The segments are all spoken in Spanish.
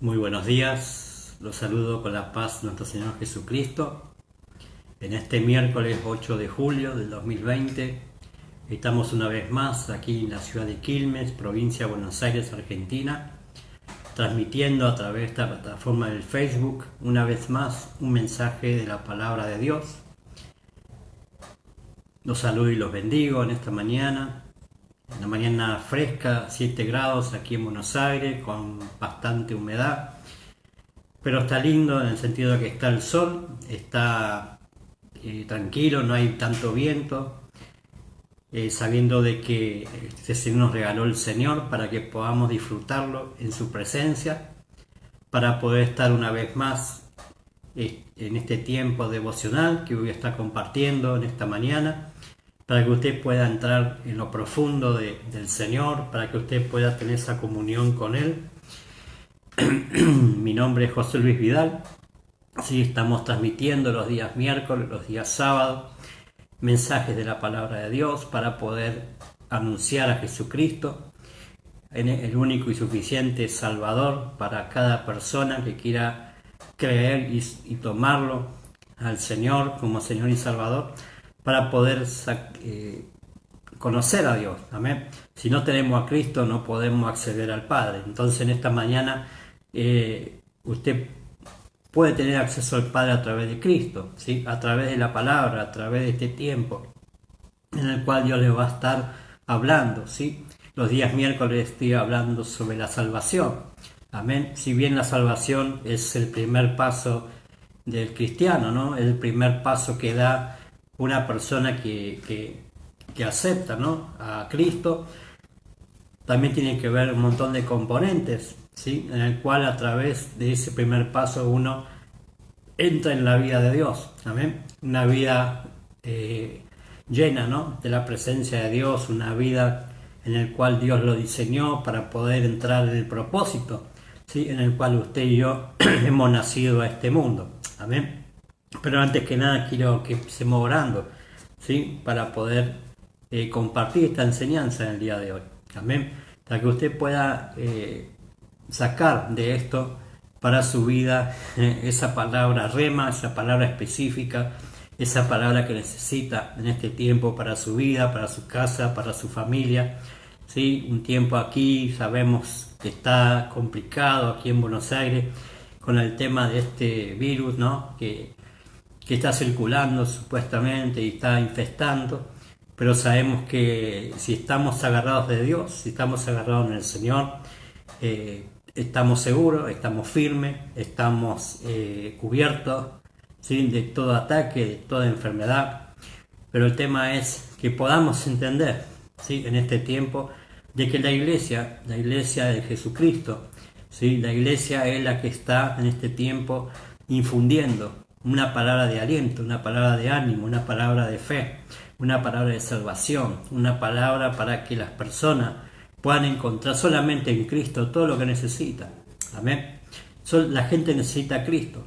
Muy buenos días, los saludo con la paz de nuestro Señor Jesucristo. En este miércoles 8 de julio del 2020 estamos una vez más aquí en la ciudad de Quilmes, provincia de Buenos Aires, Argentina, transmitiendo a través de esta plataforma del Facebook una vez más un mensaje de la palabra de Dios. Los saludo y los bendigo en esta mañana. Una mañana fresca, 7 grados aquí en Buenos Aires, con bastante humedad, pero está lindo en el sentido de que está el sol, está tranquilo, no hay tanto viento, sabiendo de que se nos regaló el Señor para que podamos disfrutarlo en su presencia, para poder estar una vez más en este tiempo devocional que voy a estar compartiendo en esta mañana, para que usted pueda entrar en lo profundo del Señor, para que usted pueda tener esa comunión con Él. Mi nombre es José Luis Vidal. Sí, estamos transmitiendo los días miércoles, los días sábados, mensajes de la palabra de Dios para poder anunciar a Jesucristo, el único y suficiente Salvador para cada persona que quiera creer y tomarlo al Señor como Señor y Salvador, para poder conocer a Dios. Amén. Si no tenemos a Cristo no podemos acceder al Padre. Entonces en esta mañana usted puede tener acceso al Padre a través de Cristo, ¿sí? A través de la palabra, a través de este tiempo en el cual Dios le va a estar hablando, ¿sí? Los días miércoles estoy hablando sobre la salvación. Amén. Si bien la salvación es el primer paso del cristiano, ¿no? El primer paso que da una persona que acepta, ¿no?, a Cristo, también tiene que ver un montón de componentes, ¿sí?, en el cual a través de ese primer paso uno entra en la vida de Dios. Amén. Una vida llena, ¿no?, de la presencia de Dios, una vida en el cual Dios lo diseñó para poder entrar en el propósito, ¿sí?, en el cual usted y yo hemos nacido a este mundo. Amén. Pero antes que nada quiero que empecemos orando, ¿sí?, para poder compartir esta enseñanza en el día de hoy. Amén. Para que usted pueda sacar de esto para su vida esa palabra rema, esa palabra específica, esa palabra que necesita en este tiempo para su vida, para su casa, para su familia. ¿Sí? Un tiempo aquí, sabemos que está complicado aquí en Buenos Aires con el tema de este virus, ¿no?, que está circulando supuestamente y está infestando, pero sabemos que si estamos agarrados de Dios, si estamos agarrados en el Señor, estamos seguros, estamos firmes, estamos cubiertos, ¿sí?, de todo ataque, de toda enfermedad. Pero el tema es que podamos entender, ¿sí?, en este tiempo, de que la iglesia de Jesucristo, ¿sí?, la iglesia es la que está en este tiempo infundiendo una palabra de aliento, una palabra de ánimo, una palabra de fe, una palabra de salvación, una palabra para que las personas puedan encontrar solamente en Cristo todo lo que necesitan. Amén. La gente necesita a Cristo.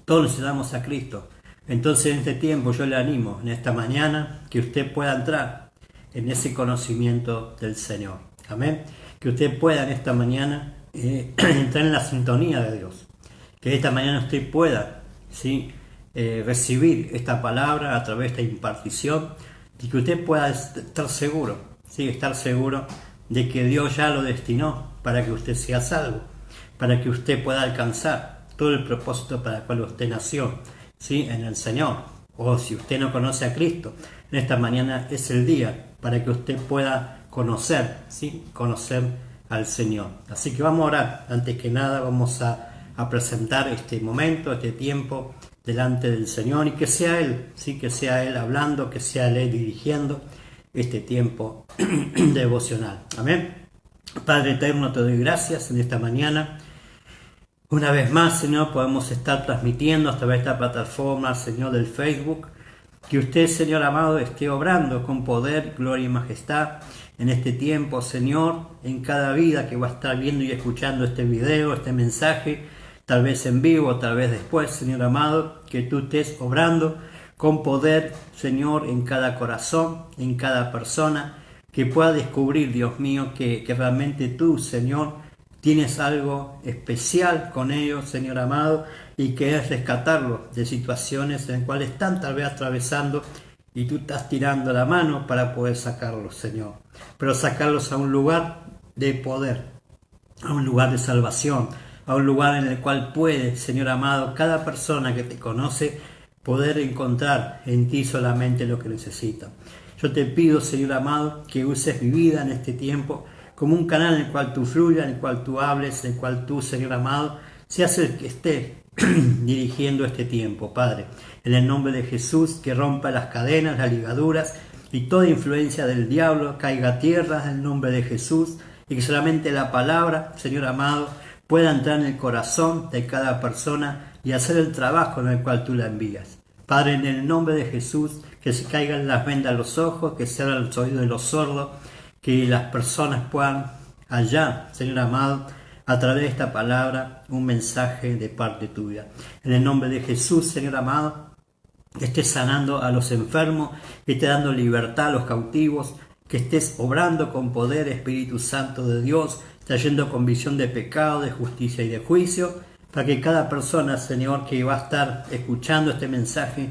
Todos necesitamos a Cristo. Entonces en este tiempo yo le animo en esta mañana que usted pueda entrar en ese conocimiento del Señor. Amén. Que usted pueda en esta mañana entrar en la sintonía de Dios. Que esta mañana usted pueda, ¿sí?, recibir esta palabra a través de esta impartición y que usted pueda estar seguro, ¿sí?, estar seguro de que Dios ya lo destinó para que usted sea salvo, para que usted pueda alcanzar todo el propósito para el cual usted nació, ¿sí?, en el Señor. O si usted no conoce a Cristo, en esta mañana es el día para que usted pueda conocer, ¿sí?, conocer al Señor. Así que vamos a orar. Antes que nada vamos a presentar este momento, este tiempo delante del Señor, y que sea Él, sí, que sea Él hablando, que sea Él dirigiendo este tiempo devocional. Amén. Padre eterno, te doy gracias en esta mañana. Una vez más, Señor, podemos estar transmitiendo a través de esta plataforma, Señor, del Facebook. Que usted, Señor amado, esté obrando con poder, gloria y majestad en este tiempo, Señor, en cada vida que va a estar viendo y escuchando este video, este mensaje, tal vez en vivo, tal vez después, Señor amado, que tú estés obrando con poder, Señor, en cada corazón, en cada persona, que pueda descubrir, Dios mío, que realmente tú, Señor, tienes algo especial con ellos, Señor amado, y que es rescatarlos de situaciones en las cuales están tal vez atravesando y tú estás tirando la mano para poder sacarlos, Señor. Pero sacarlos a un lugar de poder, a un lugar de salvación, a un lugar en el cual puede, Señor amado, cada persona que te conoce poder encontrar en ti solamente lo que necesita. Yo te pido, Señor amado, que uses mi vida en este tiempo como un canal en el cual tú fluyas, en el cual tú hables, en el cual tú, Señor amado, seas el que esté dirigiendo este tiempo, Padre. En el nombre de Jesús, que rompa las cadenas, las ligaduras y toda influencia del diablo caiga a tierra en el nombre de Jesús, y que solamente la palabra, Señor amado, pueda entrar en el corazón de cada persona y hacer el trabajo en el cual tú la envías. Padre, en el nombre de Jesús, que se caigan las vendas a los ojos, que se abran los oídos de los sordos, que las personas puedan hallar, Señor amado, a través de esta palabra, un mensaje de parte tuya. En el nombre de Jesús, Señor amado, que estés sanando a los enfermos, que estés dando libertad a los cautivos, que estés obrando con poder, Espíritu Santo de Dios, trayendo convicción de pecado, de justicia y de juicio, para que cada persona, Señor, que va a estar escuchando este mensaje,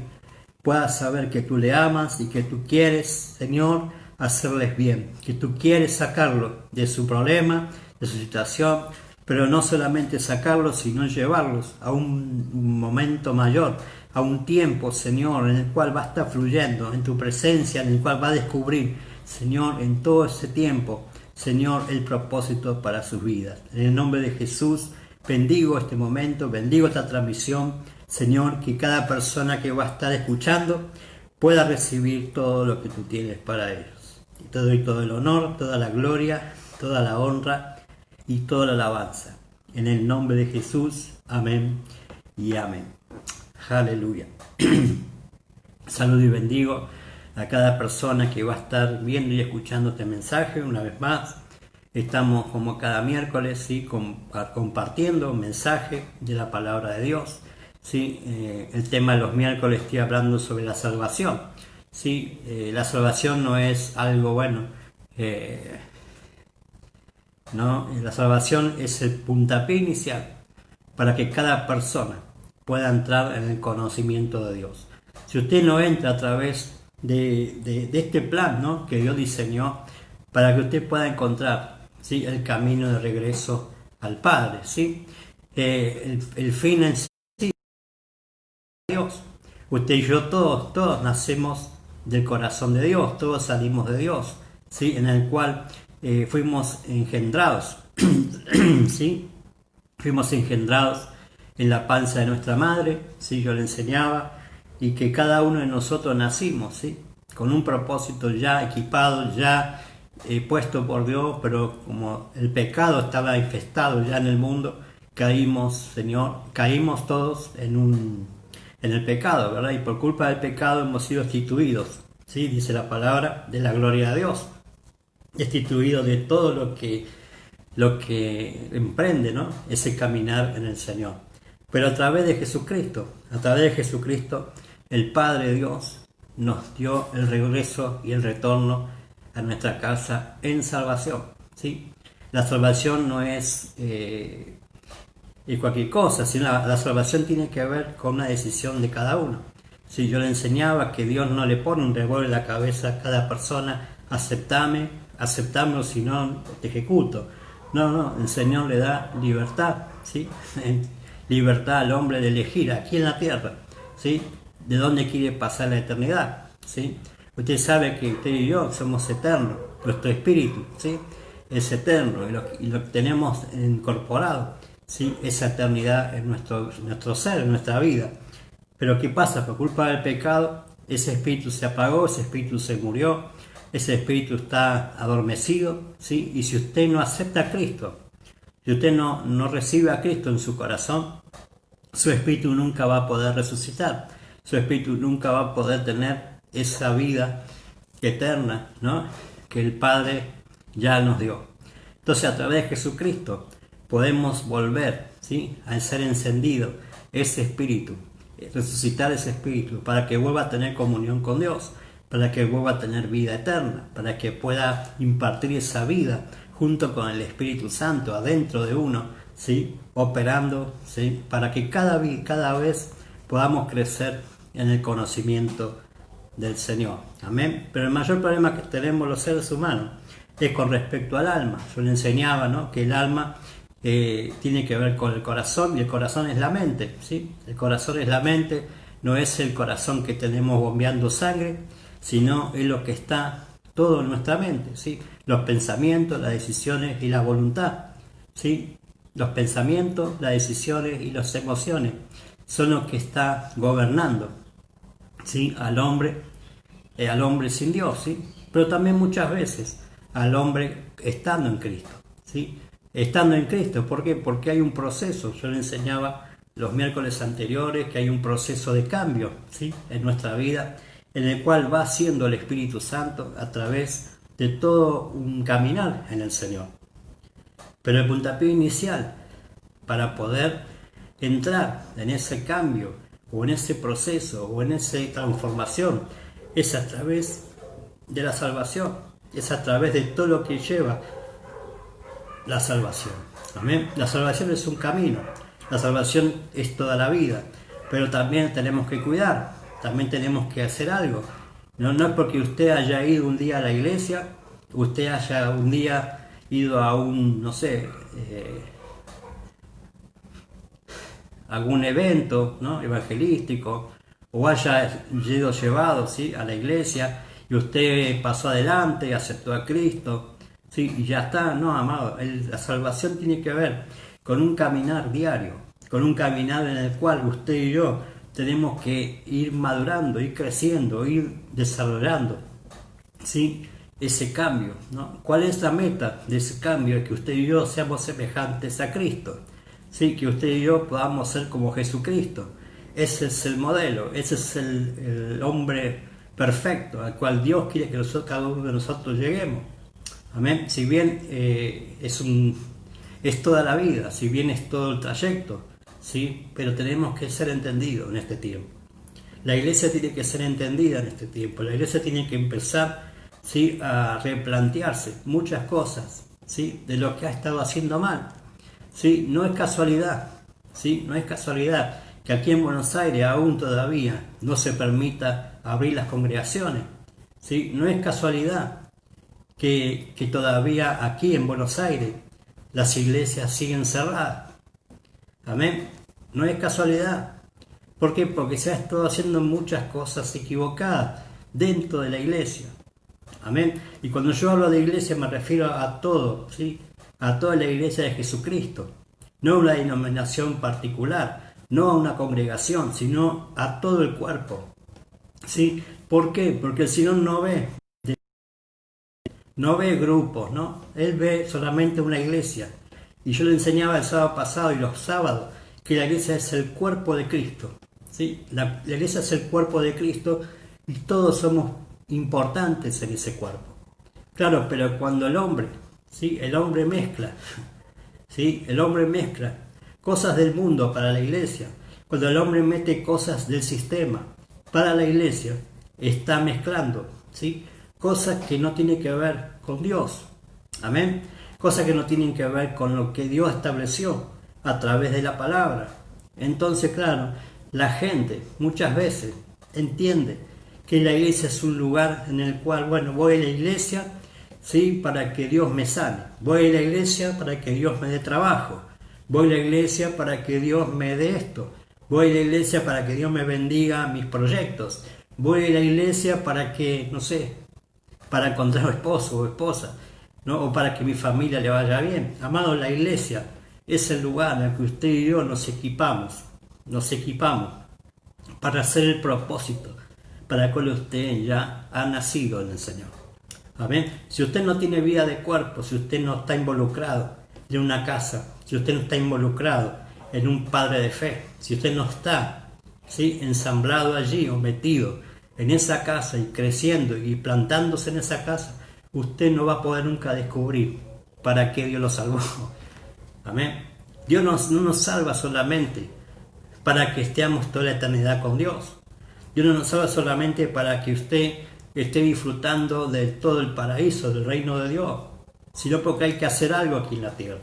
pueda saber que tú le amas y que tú quieres, Señor, hacerles bien, que tú quieres sacarlo de su problema, de su situación, pero no solamente sacarlos, sino llevarlos a un momento mayor, a un tiempo, Señor, en el cual va a estar fluyendo en tu presencia, en el cual va a descubrir, Señor, en todo ese tiempo, Señor, el propósito para sus vidas. En el nombre de Jesús, bendigo este momento, bendigo esta transmisión, Señor, que cada persona que va a estar escuchando pueda recibir todo lo que tú tienes para ellos. Y te doy todo el honor, toda la gloria, toda la honra y toda la alabanza. En el nombre de Jesús, amén y amén. Aleluya. Saludo y bendigo a cada persona que va a estar viendo y escuchando este mensaje una vez más. Estamos como cada miércoles, ¿sí? Compartiendo un mensaje de la palabra de Dios. ¿Sí? El tema de los miércoles estoy hablando sobre la salvación. ¿Sí? La salvación no es algo bueno. ¿No? La salvación es el puntapié inicial para que cada persona pueda entrar en el conocimiento de Dios. Si usted no entra a través de este plan, ¿no? Que Dios diseñó para que usted pueda encontrar, ¿sí? El camino de regreso al Padre, ¿sí? El fin en sí, Dios. Usted y yo todos nacemos del corazón de Dios, todos salimos de Dios, ¿sí? En el cual fuimos engendrados, ¿sí? Fuimos engendrados en la panza de nuestra madre, ¿sí? Yo le enseñaba, y que cada uno de nosotros nacimos, ¿sí? Con un propósito ya equipado, ya puesto por Dios, pero como el pecado estaba infestado ya en el mundo, caímos, Señor, caímos todos en el pecado, ¿verdad? Y por culpa del pecado hemos sido destituidos, ¿sí? Dice la palabra, de la gloria de Dios, destituidos de todo lo que emprende, ¿no? Ese caminar en el Señor. Pero a través de Jesucristo, el Padre Dios nos dio el regreso y el retorno a nuestra casa en salvación, ¿sí? La salvación no es cualquier cosa, sino la salvación tiene que ver con una decisión de cada uno. Si yo le enseñaba que Dios no le pone un revólver en la cabeza a cada persona, aceptame o si no te ejecuto. No, el Señor le da libertad, ¿sí? Libertad al hombre de elegir aquí en la tierra, ¿sí? De dónde quiere pasar la eternidad, ¿sí? Usted sabe que usted y yo somos eternos, nuestro espíritu, ¿sí? Es eterno y lo tenemos incorporado, ¿sí? Esa eternidad en nuestro ser, en nuestra vida. Pero ¿qué pasa? Por culpa del pecado, ese espíritu se apagó, ese espíritu se murió, ese espíritu está adormecido, ¿sí? Y si usted no acepta a Cristo, si usted no recibe a Cristo en su corazón, su espíritu nunca va a poder resucitar, su espíritu nunca va a poder tener esa vida eterna, ¿no? Que el Padre ya nos dio. Entonces, a través de Jesucristo podemos volver, ¿sí? A ser encendido ese espíritu, resucitar ese espíritu para que vuelva a tener comunión con Dios, para que vuelva a tener vida eterna, para que pueda impartir esa vida junto con el Espíritu Santo adentro de uno, ¿sí? Operando, ¿sí? Para que cada vez podamos crecer en el conocimiento del Señor. Amén. Pero el mayor problema que tenemos los seres humanos es con respecto al alma. Yo le enseñaba, ¿no?, que el alma tiene que ver con el corazón, y el corazón es la mente, ¿sí? El corazón es la mente, no es el corazón que tenemos bombeando sangre, sino es lo que está todo en nuestra mente, ¿sí? Los pensamientos, las decisiones y la voluntad, ¿sí? Los pensamientos, las decisiones y las emociones son los que está gobernando, ¿sí? Al hombre sin Dios, ¿sí? Pero también muchas veces al hombre estando en Cristo, ¿sí? Estando en Cristo, ¿por qué? Porque hay un proceso. Yo le enseñaba los miércoles anteriores que hay un proceso de cambio, ¿sí?, en nuestra vida, en el cual va haciendo el Espíritu Santo a través de todo un caminar en el Señor. Pero el puntapié inicial para poder entrar en ese cambio o en ese proceso o en esa transformación es a través de la salvación, es a través de todo lo que lleva la salvación. Amén. La salvación es un camino, la salvación es toda la vida, pero también tenemos que cuidar, también tenemos que hacer algo. No es porque usted haya ido un día a la iglesia, usted haya un día ido a un, no sé, algún evento, ¿no?, evangelístico, o haya sido llevado, ¿sí?, a la iglesia y usted pasó adelante y aceptó a Cristo, ¿sí?, y ya está. No, amado, la salvación tiene que ver con un caminar diario, con un caminar en el cual usted y yo tenemos que ir madurando, ir creciendo, ir desarrollando, ¿sí?, ese cambio, ¿no? ¿Cuál es la meta de ese cambio? Que usted y yo seamos semejantes a Cristo, ¿sí?, que usted y yo podamos ser como Jesucristo. Ese es el modelo, ese es el hombre perfecto al cual Dios quiere que cada uno de nosotros lleguemos. Amén. Si bien es toda la vida, si bien es todo el trayecto, ¿sí?, pero tenemos que ser entendidos en este tiempo. La iglesia tiene que ser entendida en este tiempo. La iglesia tiene que empezar, ¿sí?, a replantearse muchas cosas, ¿sí?, de lo que ha estado haciendo mal. ¿Sí? No es casualidad, ¿sí?, no es casualidad que aquí en Buenos Aires aún todavía no se permita abrir las congregaciones, ¿sí? No es casualidad que todavía aquí en Buenos Aires las iglesias siguen cerradas. Amén. No es casualidad. ¿Por qué? Porque se ha estado haciendo muchas cosas equivocadas dentro de la iglesia. Amén. Y cuando yo hablo de iglesia me refiero a todo, ¿sí?, a toda la iglesia de Jesucristo, no a una denominación particular, no a una congregación, sino a todo el cuerpo, ¿sí? ¿Por qué? Porque el Señor no ve grupos, ¿no? Él ve solamente una iglesia. Y yo le enseñaba el sábado pasado y los sábados que la iglesia es el cuerpo de Cristo, ¿sí? La iglesia es el cuerpo de Cristo y todos somos importantes en ese cuerpo. Claro, pero cuando el hombre, ¿sí?, el hombre mezcla, ¿sí?, el hombre mezcla cosas del mundo para la iglesia, cuando el hombre mete cosas del sistema para la iglesia, está mezclando, ¿sí?, cosas que no tienen que ver con Dios. Amén. Cosas que no tienen que ver con lo que Dios estableció a través de la palabra. Entonces, claro, la gente muchas veces entiende que la iglesia es un lugar en el cual, bueno, voy a la iglesia, ¿sí?, para que Dios me sane. Voy a la iglesia para que Dios me dé trabajo. Voy a la iglesia para que Dios me dé esto. Voy a la iglesia para que Dios me bendiga mis proyectos. Voy a la iglesia para que, no sé, para encontrar esposo o esposa, ¿no?, o para que mi familia le vaya bien. Amado, la iglesia es el lugar en el que usted y yo nos equipamos para hacer el propósito para el cual usted ya ha nacido en el Señor. Amén. Si usted no tiene vida de cuerpo, si usted no está involucrado en una casa, si usted no está involucrado en un padre de fe, si usted no está, ¿sí?, ensamblado allí o metido en esa casa y creciendo y plantándose en esa casa, usted no va a poder nunca descubrir para qué Dios lo salvó. Amén. Dios no nos salva solamente para que estemos toda la eternidad con Dios. Dios no nos salva solamente para que usted esté disfrutando de todo el paraíso, del reino de Dios. sino porque hay que hacer algo aquí en la tierra.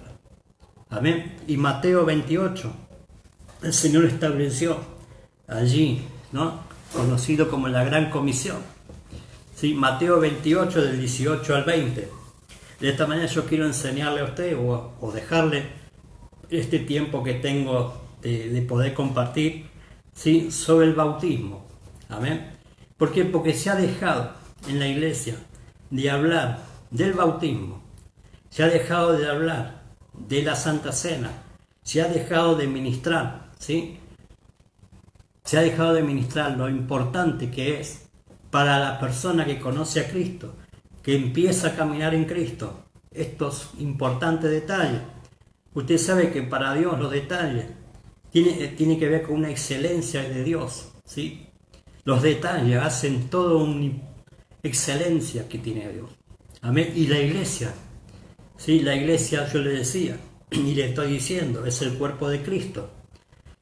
Amén. Y Mateo 28, el Señor estableció allí, ¿no? Conocido como la Gran Comisión. ¿Sí? Mateo 28, del 18 al 20. De esta manera yo quiero enseñarle a usted o dejarle este tiempo que tengo de poder compartir, ¿sí? Sobre el bautismo. Amén. ¿Por qué? Porque se ha dejado en la iglesia de hablar del bautismo, se ha dejado de hablar de la Santa Cena, se ha dejado de ministrar, ¿sí? Se ha dejado de ministrar lo importante que es para la persona que conoce a Cristo, que empieza a caminar en Cristo, estos importantes detalles. Usted sabe que para Dios los detalles tiene que ver con una excelencia de Dios, ¿sí? Los detalles hacen toda una excelencia que tiene Dios. Amén. Y la iglesia, ¿sí? La iglesia, yo le decía, y le estoy diciendo, es el cuerpo de Cristo.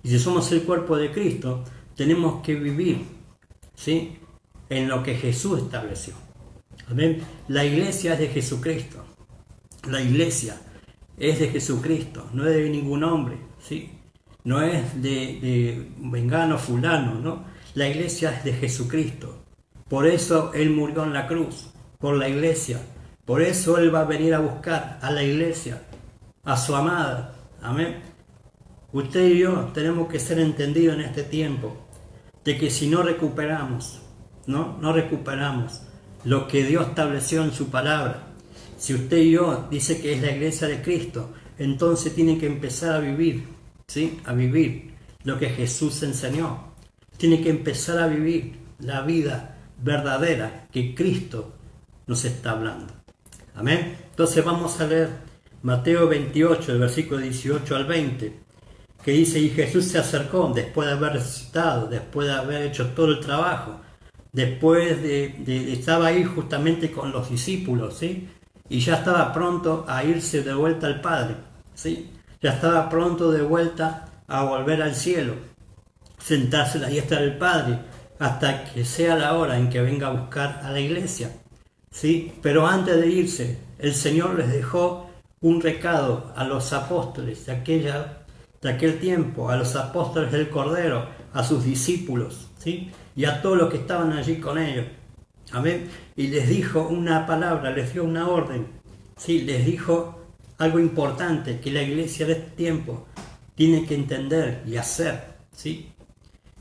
Y si somos el cuerpo de Cristo, tenemos que vivir, ¿sí? En lo que Jesús estableció. Amén. La iglesia es de Jesucristo. La iglesia es de Jesucristo, no es de ningún hombre, ¿sí? No es de vengano fulano, ¿no? La iglesia es de Jesucristo. Por eso Él murió en la cruz, por la iglesia. Por eso Él va a venir a buscar a la iglesia, a su amada. Amén. Usted y yo tenemos que ser entendidos en este tiempo de que si no recuperamos, no recuperamos lo que Dios estableció en su palabra. Si usted y yo dice que es la iglesia de Cristo, entonces tiene que empezar a vivir, ¿sí? A vivir lo que Jesús enseñó. Tiene que empezar a vivir la vida verdadera que Cristo nos está hablando. Amén. Entonces vamos a leer Mateo 28, el versículo 18 al 20, que dice: y Jesús se acercó después de haber resucitado, después de haber hecho todo el trabajo, después de estaba ahí justamente con los discípulos, ¿sí? Y ya estaba pronto a irse de vuelta al Padre, ¿sí? Ya estaba pronto de vuelta a volver al cielo, sentarse a la diestra del Padre, hasta que sea la hora en que venga a buscar a la iglesia, ¿sí? Pero antes de irse, el Señor les dejó un recado a los apóstoles de aquel tiempo, a los apóstoles del Cordero, a sus discípulos, ¿sí? Y a todos los que estaban allí con ellos. Amén. Y les dijo una palabra, les dio una orden, ¿sí? Les dijo algo importante que la iglesia de este tiempo tiene que entender y hacer, ¿sí?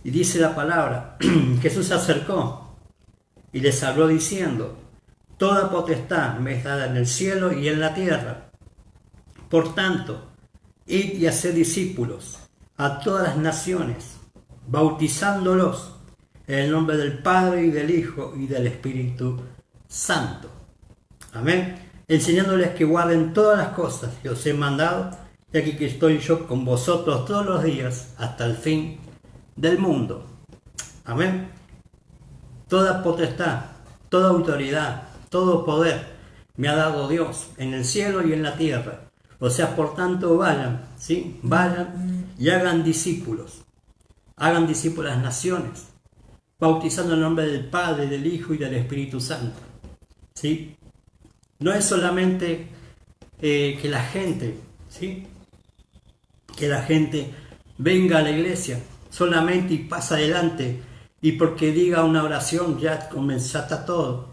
Y dice la palabra: Jesús se acercó y les habló diciendo: toda potestad me es dada en el cielo y en la tierra. Por tanto, id y haced discípulos a todas las naciones, bautizándolos en el nombre del Padre y del Hijo y del Espíritu Santo. Amén. Enseñándoles que guarden todas las cosas que os he mandado, y aquí que estoy yo con vosotros todos los días hasta el fin del mundo. Amén. Toda potestad, toda autoridad, todo poder me ha dado Dios en el cielo y en la tierra. O sea, por tanto, vayan, ¿sí? Vayan y hagan discípulos. Hagan discípulos a las naciones, bautizando en el nombre del Padre, del Hijo y del Espíritu Santo, ¿sí? No es solamente que la gente, ¿sí? Que la gente venga a la iglesia solamente y pasa adelante, y porque diga una oración ya comenzata todo.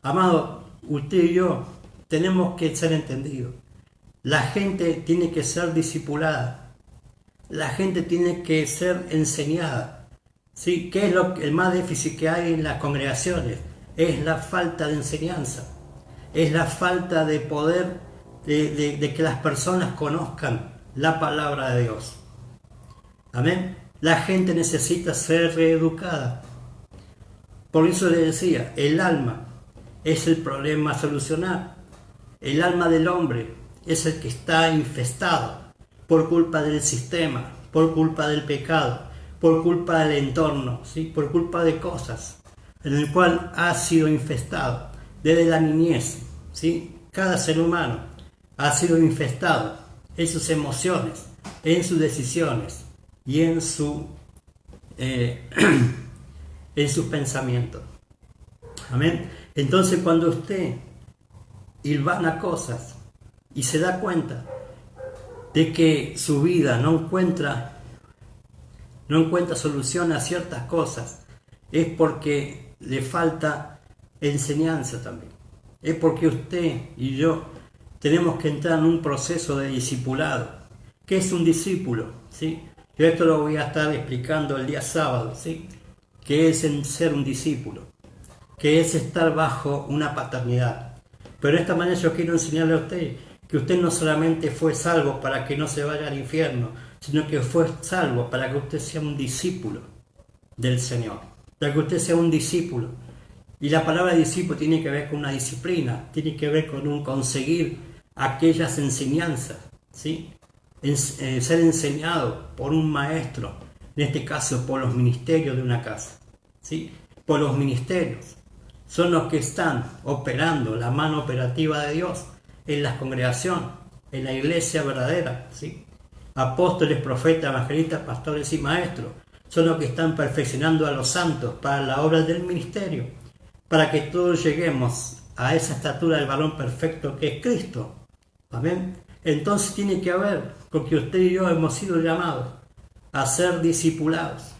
Amado, usted y yo tenemos que ser entendidos. La gente tiene que ser discipulada. La gente tiene que ser enseñada. ¿Sí? ¿Qué es el más difícil que hay en las congregaciones? Es la falta de enseñanza. Es la falta de poder de que las personas conozcan la palabra de Dios. Amén. La gente necesita ser reeducada. Por eso le decía, el alma es el problema a solucionar. El alma del hombre es el que está infestado por culpa del sistema, por culpa del pecado, por culpa del entorno, ¿sí? Por culpa de cosas en el cual ha sido infestado desde la niñez, ¿sí? Cada ser humano ha sido infestado en sus emociones, en sus decisiones y en sus pensamientos. Amén. Entonces, cuando usted hilvana cosas y se da cuenta de que su vida no encuentra solución a ciertas cosas, es porque le falta enseñanza también. Es porque usted y yo tenemos que entrar en un proceso de discipulado. ¿Qué es un discípulo? ¿Sí? Yo esto lo voy a estar explicando el día sábado. ¿Sí? ¿Qué es ser un discípulo? ¿Qué es estar bajo una paternidad? Pero de esta manera yo quiero enseñarle a usted que usted no solamente fue salvo para que no se vaya al infierno, sino que fue salvo para que usted sea un discípulo del Señor, para que usted sea un discípulo. Y la palabra discípulo tiene que ver con una disciplina, tiene que ver con un conseguir aquellas enseñanzas, ¿sí? Ser enseñado por un maestro, en este caso por los ministerios de una casa, ¿sí? Por los ministerios. Son los que están operando la mano operativa de Dios en la congregación, en la iglesia verdadera, ¿sí? Apóstoles, profetas, evangelistas, pastores y maestros son los que están perfeccionando a los santos para la obra del ministerio, para que todos lleguemos a esa estatura del varón perfecto que es Cristo. Amén. Entonces tiene que haber, porque usted y yo hemos sido llamados a ser discipulados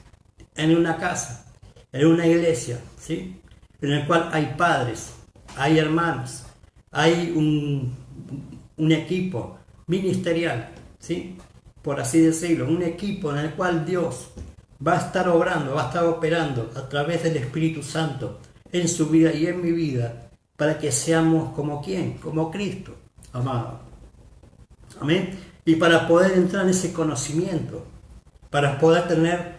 en una casa, en una iglesia, ¿sí? En el cual hay padres, hay hermanos, hay un equipo ministerial, ¿sí? Por así decirlo, un equipo en el cual Dios va a estar obrando, va a estar operando a través del Espíritu Santo en su vida y en mi vida, para que seamos como ¿quién? Como Cristo, amado. Amén. Y para poder entrar en ese conocimiento, para poder tener,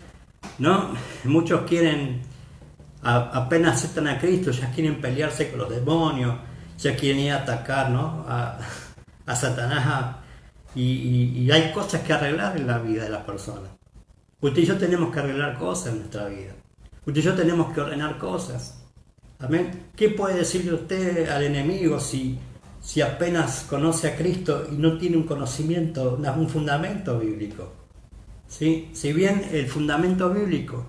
¿no? Muchos quieren, apenas aceptan a Cristo, ya quieren pelearse con los demonios, ya quieren ir a atacar, ¿no? a Satanás. Y hay cosas que arreglar en la vida de las personas. Usted y yo tenemos que arreglar cosas en nuestra vida. Usted y yo tenemos que ordenar cosas. Amén. ¿Qué puede decirle usted al enemigo si apenas conoce a Cristo y no tiene un conocimiento, un fundamento bíblico? ¿Sí? Si bien el fundamento bíblico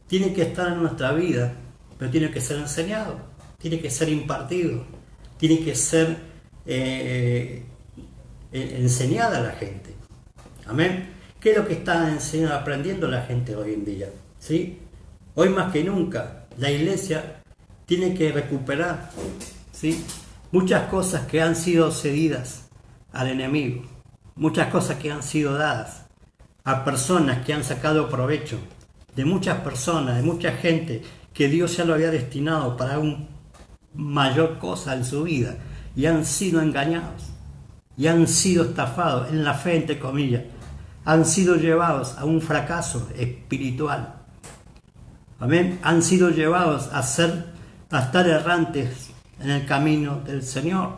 tiene que estar en nuestra vida, pero tiene que ser enseñado, tiene que ser impartido, tiene que ser enseñada a la gente. Amén. ¿Qué es lo que está enseñando, aprendiendo la gente hoy en día? ¿Sí? Hoy más que nunca, la iglesia tiene que recuperar, ¿sí? Muchas cosas que han sido cedidas al enemigo, muchas cosas que han sido dadas a personas que han sacado provecho de muchas personas, de mucha gente que Dios ya lo había destinado para una mayor cosa en su vida y han sido engañados y han sido estafados en la fe, entre comillas, han sido llevados a un fracaso espiritual. Amén. Han sido llevados a estar errantes en el camino del Señor.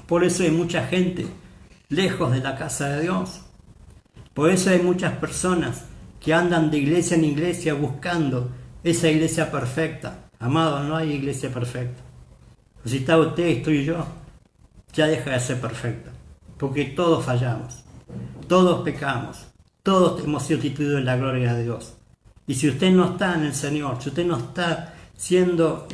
Por eso hay mucha gente lejos de la casa de Dios. Por eso hay muchas personas que andan de iglesia en iglesia buscando esa iglesia perfecta. Amado, no hay iglesia perfecta. Si está usted, estoy yo, ya deja de ser perfecta. Porque todos fallamos, todos pecamos, todos hemos sido instituidos en la gloria de Dios. Y si usted no está en el Señor, si usted no está siendo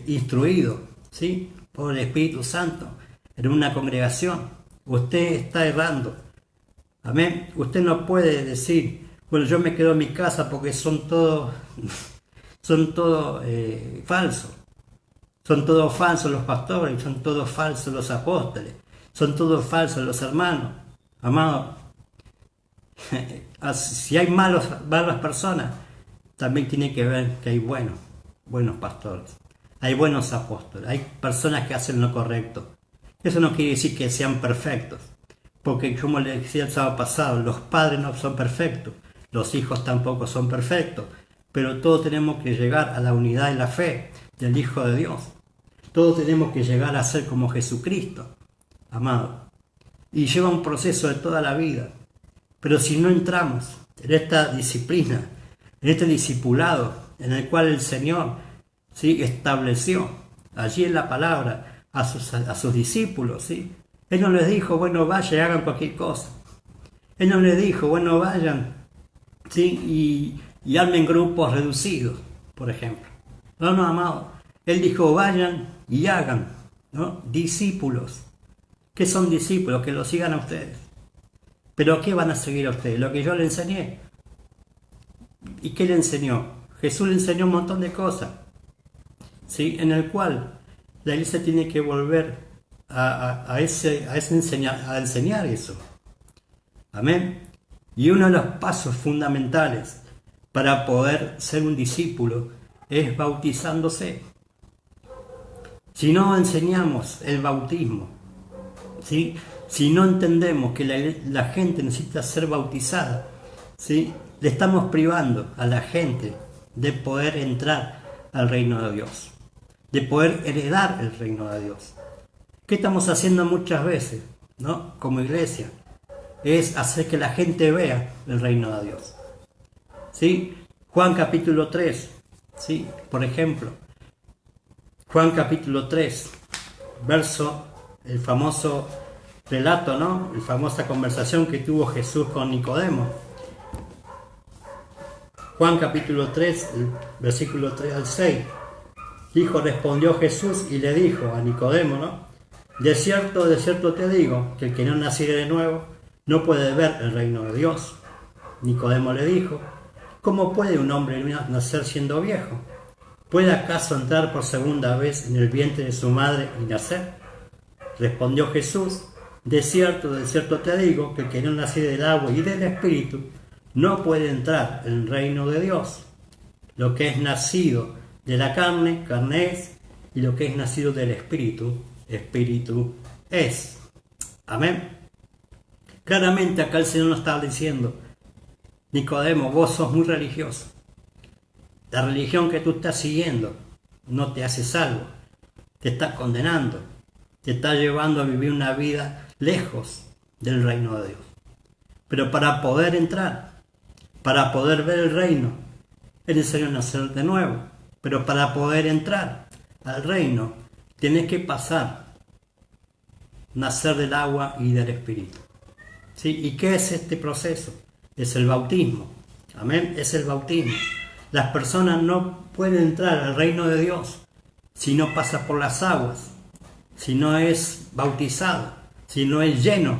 instruido, ¿sí?, por el Espíritu Santo en una congregación, usted está errando. Amén. Usted no puede decir, bueno, yo me quedo en mi casa porque son todo falsos. Son todos falsos los pastores, son todos falsos los apóstoles, son todos falsos los hermanos. Amado, si hay malas personas, también tiene que ver que hay buenos pastores, hay buenos apóstoles, hay personas que hacen lo correcto. Eso no quiere decir que sean perfectos, porque como le decía el sábado pasado, los padres no son perfectos, los hijos tampoco son perfectos, pero todos tenemos que llegar a la unidad en la fe del Hijo de Dios. Todos tenemos que llegar a ser como Jesucristo, amado. Y lleva un proceso de toda la vida. Pero si no entramos en esta disciplina, en este discipulado en el cual el Señor, ¿sí?, estableció allí en la palabra a sus discípulos, ¿sí? Él no les dijo, bueno, vayan y hagan cualquier cosa. Él no les dijo, bueno, vayan, ¿sí?, y armen grupos reducidos, por ejemplo. No, amado. Él dijo, vayan y hagan ¿no? Discípulos. ¿Qué son discípulos? Que lo sigan a ustedes. ¿Pero qué van a seguir a ustedes? Lo que yo les enseñé. ¿Y qué le enseñó? Jesús le enseñó un montón de cosas, ¿sí? En el cual la iglesia tiene que volver a enseñar eso. Amén. Y uno de los pasos fundamentales para poder ser un discípulo es bautizándose. Si no enseñamos el bautismo, ¿sí? Si no entendemos que la gente necesita ser bautizada, ¿sí? Le estamos privando a la gente de poder entrar al reino de Dios, de poder heredar el reino de Dios. ¿Qué estamos haciendo muchas veces, ¿no? Como iglesia? Es hacer que la gente vea el reino de Dios. ¿Sí? Juan capítulo 3, ¿sí? Por ejemplo, Juan capítulo 3, verso, el famoso relato, ¿no? La famosa conversación que tuvo Jesús con Nicodemo. Juan capítulo 3, versículo 3 al 6. Hijo, respondió Jesús y le dijo a Nicodemo, ¿no? De cierto te digo, que el que no naciere de nuevo no puede ver el reino de Dios. Nicodemo le dijo, ¿cómo puede un hombre nacer siendo viejo? ¿Puede acaso entrar por segunda vez en el vientre de su madre y nacer? Respondió Jesús, de cierto te digo, que el que no naciere del agua y del Espíritu no puede entrar en el reino de Dios. Lo que es nacido de la carne, carne es, y lo que es nacido del Espíritu, Espíritu es. Amén. Claramente acá el Señor nos está diciendo, Nicodemo, vos sos muy religioso. La religión que tú estás siguiendo no te hace salvo, te está condenando, te está llevando a vivir una vida lejos del reino de Dios. Pero para poder entrar, para poder ver el reino, es necesario nacer de nuevo. Pero para poder entrar al reino, tienes que nacer del agua y del Espíritu. ¿Sí? ¿Y qué es este proceso? Es el bautismo. Amén, es el bautismo. Las personas no pueden entrar al reino de Dios si no pasa por las aguas, si no es bautizado, si no es lleno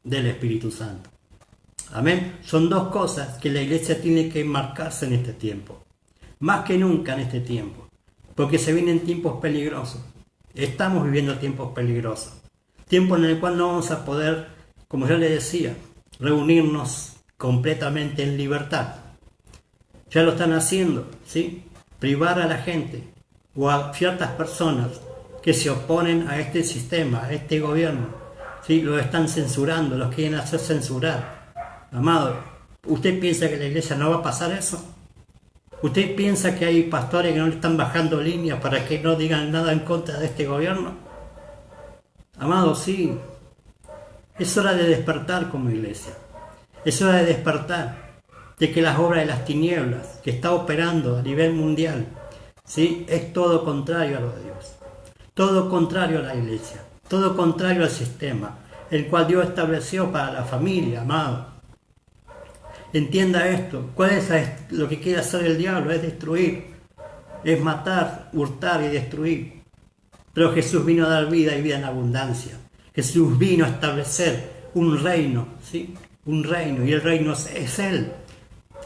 del Espíritu Santo. Amén. Son dos cosas que la iglesia tiene que marcarse en este tiempo. Más que nunca en este tiempo. Porque se vienen tiempos peligrosos. Estamos viviendo tiempos peligrosos. Tiempos en el cual no vamos a poder, como yo les decía, reunirnos completamente en libertad. Ya lo están haciendo, ¿sí? Privar a la gente o a ciertas personas que se oponen a este sistema, a este gobierno, ¿sí? Lo están censurando, los quieren hacer censurar. Amado, ¿usted piensa que en la iglesia no va a pasar eso? ¿Usted piensa que hay pastores que no le están bajando líneas para que no digan nada en contra de este gobierno? Amado, sí. Es hora de despertar como iglesia. Es hora de despertar de que las obras de las tinieblas que está operando a nivel mundial, ¿sí? Es todo contrario a lo de Dios. Todo contrario a la iglesia. Todo contrario al sistema, el cual Dios estableció para la familia, amado. Entienda esto. ¿Cuál es lo que quiere hacer el diablo? Es destruir. Es matar, hurtar y destruir. Pero Jesús vino a dar vida y vida en abundancia. Jesús vino a establecer un reino, ¿sí? Un reino. Y el reino es Él.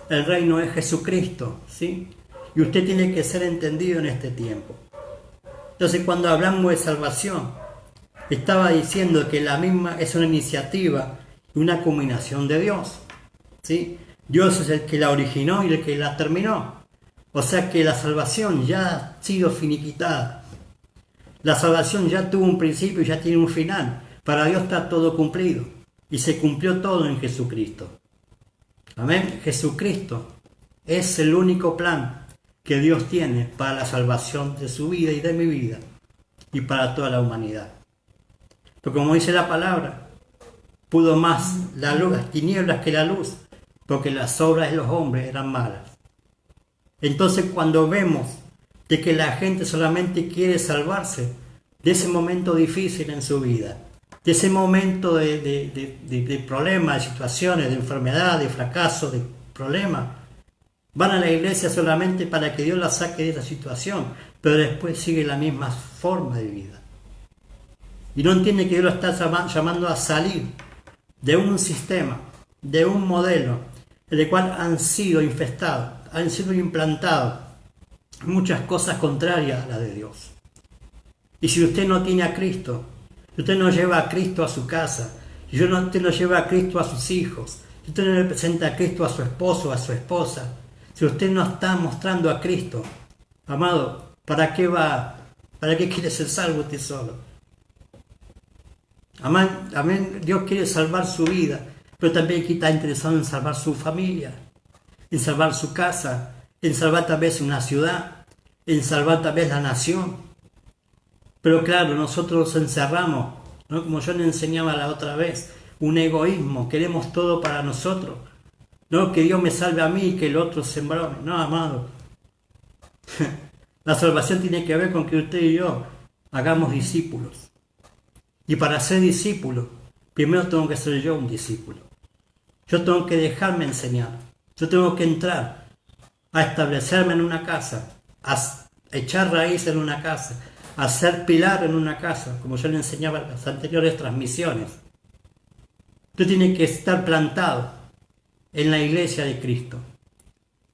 El reino es Jesucristo, ¿sí? Y usted tiene que ser entendido en este tiempo. Entonces, cuando hablamos de salvación, estaba diciendo que la misma es una iniciativa y una culminación de Dios. ¿Sí? Dios es el que la originó y el que la terminó. O sea que la salvación ya ha sido finiquitada. La salvación ya tuvo un principio y ya tiene un final. Para Dios está todo cumplido. Y se cumplió todo en Jesucristo. Amén. Jesucristo es el único plan que Dios tiene para la salvación de su vida y de mi vida. Y para toda la humanidad. Pero como dice la palabra, pudo más las tinieblas que la luz, porque las obras de los hombres eran malas. Entonces, cuando vemos de que la gente solamente quiere salvarse de ese momento difícil en su vida, de ese momento de problemas, de situaciones, de enfermedad, de fracaso, de problemas, van a la iglesia solamente para que Dios la saque de esa situación, pero después sigue la misma forma de vida. y no entiende que Dios lo está llamando a salir de un sistema, de un modelo, en el cual han sido infestados, han sido implantados muchas cosas contrarias a las de Dios. Y si usted no tiene a Cristo, si usted no lleva a Cristo a su casa, si usted no lleva a Cristo a sus hijos, si usted no le presenta a Cristo a su esposo, a su esposa, si usted no está mostrando a Cristo, amado, ¿para qué va? ¿Para qué quiere ser salvo usted solo? Amén. Dios quiere salvar su vida, pero también está interesado en salvar su familia, en salvar su casa, en salvar tal vez una ciudad, en salvar tal vez la nación. Pero claro, nosotros encerramos, ¿no? Como yo le enseñaba la otra vez, un egoísmo, queremos todo para nosotros. No, que Dios me salve a mí y que el otro se embrome. No, amado. La salvación tiene que ver con que usted y yo hagamos discípulos. Y para ser discípulo, primero tengo que ser yo un discípulo. Yo tengo que dejarme enseñar. Yo tengo que entrar a establecerme en una casa, a echar raíz en una casa, a ser pilar en una casa, como yo le enseñaba en las anteriores transmisiones. Usted tiene que estar plantado en la iglesia de Cristo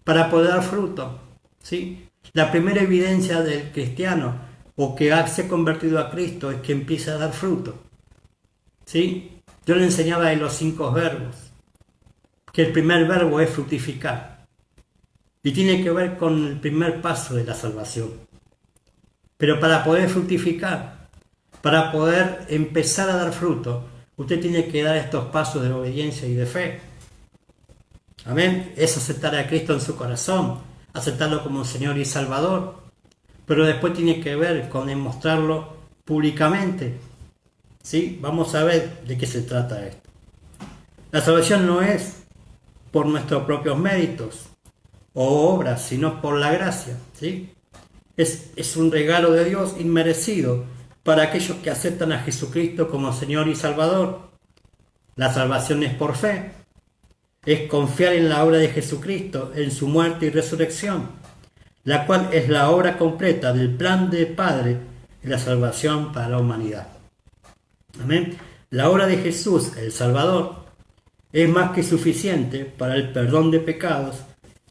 para poder dar fruto, ¿sí? La primera evidencia del cristiano o que se ha convertido a Cristo es que empieza a dar fruto, ¿sí? Yo le enseñaba de los 5 verbos, que el primer verbo es fructificar y tiene que ver con el primer paso de la salvación. Pero para poder fructificar, para poder empezar a dar fruto, usted tiene que dar estos pasos de obediencia y de fe. Amén. Es aceptar a Cristo en su corazón, aceptarlo como Señor y Salvador. Pero después tiene que ver con demostrarlo públicamente. ¿Sí? Vamos a ver de qué se trata esto. La salvación no es por nuestros propios méritos o obras, sino por la gracia. ¿Sí? Es un regalo de Dios inmerecido para aquellos que aceptan a Jesucristo como Señor y Salvador. La salvación es por fe. Es confiar en la obra de Jesucristo, en su muerte y resurrección, la cual es la obra completa del plan del Padre en la salvación para la humanidad. Amén. La obra de Jesús, el Salvador, es más que suficiente para el perdón de pecados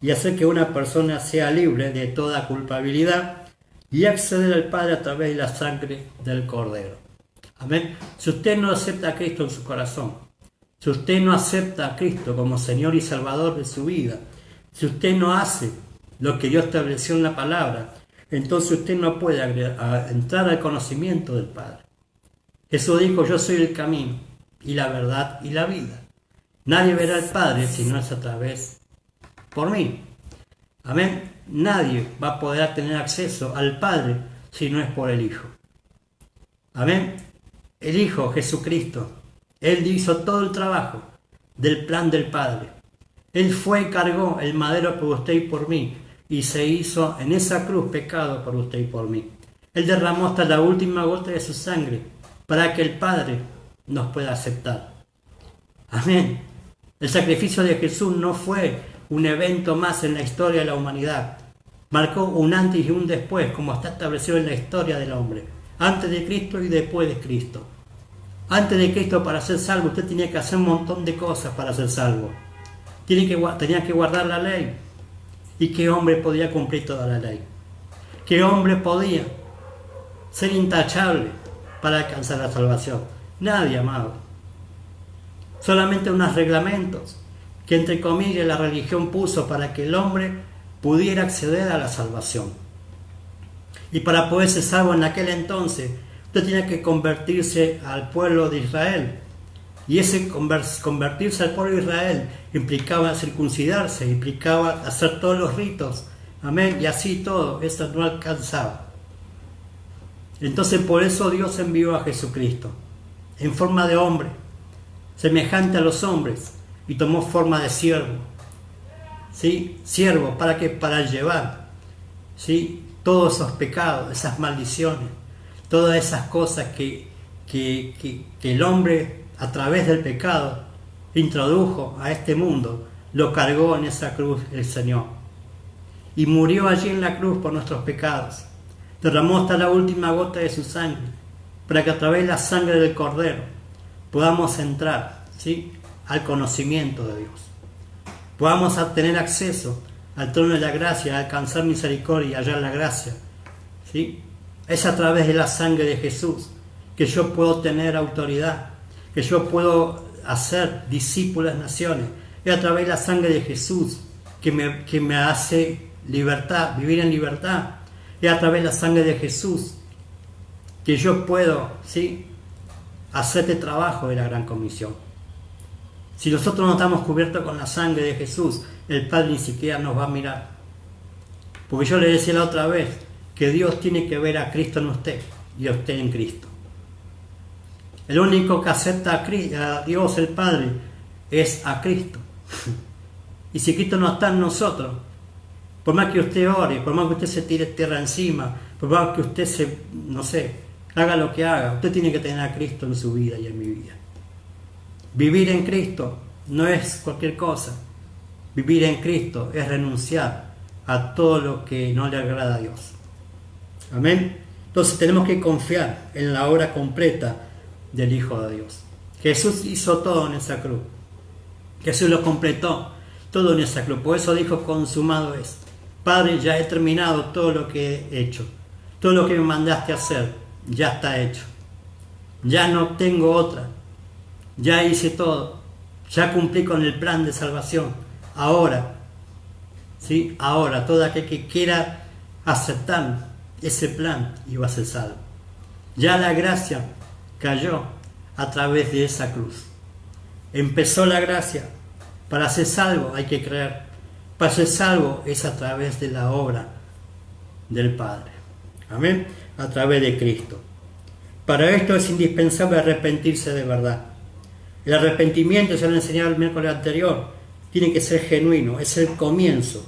y hacer que una persona sea libre de toda culpabilidad y acceder al Padre a través de la sangre del Cordero. Amén. Si usted no acepta a Cristo en su corazón, si usted no acepta a Cristo como Señor y Salvador de su vida, si usted no hace lo que Dios estableció en la palabra, entonces usted no puede entrar al conocimiento del Padre. Jesús dijo, yo soy el camino y la verdad y la vida. Nadie verá al Padre si no es a través por mí. Amén. Nadie va a poder tener acceso al Padre si no es por el Hijo. Amén. El Hijo, Jesucristo, Él hizo todo el trabajo del plan del Padre. Él fue y cargó el madero por usted y por mí y se hizo en esa cruz pecado por usted y por mí. Él derramó hasta la última gota de su sangre para que el Padre nos pueda aceptar. Amén. El sacrificio de Jesús no fue un evento más en la historia de la humanidad. Marcó un antes y un después, como está establecido en la historia del hombre. Antes de Cristo y después de Cristo. Antes de Cristo, para ser salvo, usted tenía que hacer un montón de cosas para ser salvo. Tenía que guardar la ley. ¿Y qué hombre podía cumplir toda la ley? ¿Qué hombre podía ser intachable para alcanzar la salvación? Nadie, amado. Solamente unos reglamentos que, entre comillas, la religión puso para que el hombre pudiera acceder a la salvación. Y para poder ser salvo en aquel entonces, usted tenía que convertirse al pueblo de Israel. Y ese convertirse al pueblo de Israel implicaba circuncidarse, implicaba hacer todos los ritos. Amén. Y así todo, eso no alcanzaba. Entonces por eso Dios envió a Jesucristo en forma de hombre, semejante a los hombres, y tomó forma de siervo. ¿Sí? Siervo, ¿para qué? Para llevar, ¿sí?, todos esos pecados, esas maldiciones, todas esas cosas que el hombre a través del pecado introdujo a este mundo, lo cargó en esa cruz el Señor. Y murió allí en la cruz por nuestros pecados. Derramó hasta la última gota de su sangre para que a través de la sangre del Cordero podamos entrar, ¿sí?, al conocimiento de Dios. Podamos tener acceso al trono de la gracia, alcanzar misericordia y hallar la gracia, ¿sí? Es a través de la sangre de Jesús que yo puedo tener autoridad, que yo puedo hacer discípulos de naciones. Es a través de la sangre de Jesús que me hace libertad, vivir en libertad. Es a través de la sangre de Jesús que yo puedo, ¿sí?, hacer este trabajo de la gran comisión. Si nosotros no estamos cubiertos con la sangre de Jesús, el Padre ni siquiera nos va a mirar. Porque yo le decía la otra vez que Dios tiene que ver a Cristo en usted y a usted en Cristo. El único que acepta a Dios el Padre es a Cristo. Y si Cristo no está en nosotros, por más que usted ore, por más que usted se tire tierra encima, por más que usted haga lo que haga, usted tiene que tener a Cristo en su vida y en mi vida. Vivir en Cristo no es cualquier cosa. Vivir en Cristo es renunciar a todo lo que no le agrada a Dios. Amén. Entonces tenemos que confiar en la obra completa del Hijo de Dios. Jesús hizo todo en esa cruz. Jesús lo completó todo en esa cruz. Por eso dijo: consumado es. Padre, ya he terminado todo lo que he hecho. Todo lo que me mandaste a hacer ya está hecho. Ya no tengo otra. Ya hice todo. Ya cumplí con el plan de salvación. Ahora, ¿sí?, ahora todo aquel que quiera aceptar ese plan iba a ser salvo. Ya la gracia cayó a través de esa cruz. Empezó la gracia. Para ser salvo hay que creer. Para ser salvo es a través de la obra del Padre. Amén. A través de Cristo. Para esto es indispensable arrepentirse de verdad. El arrepentimiento, se lo enseñaba el miércoles anterior, tiene que ser genuino. Es el comienzo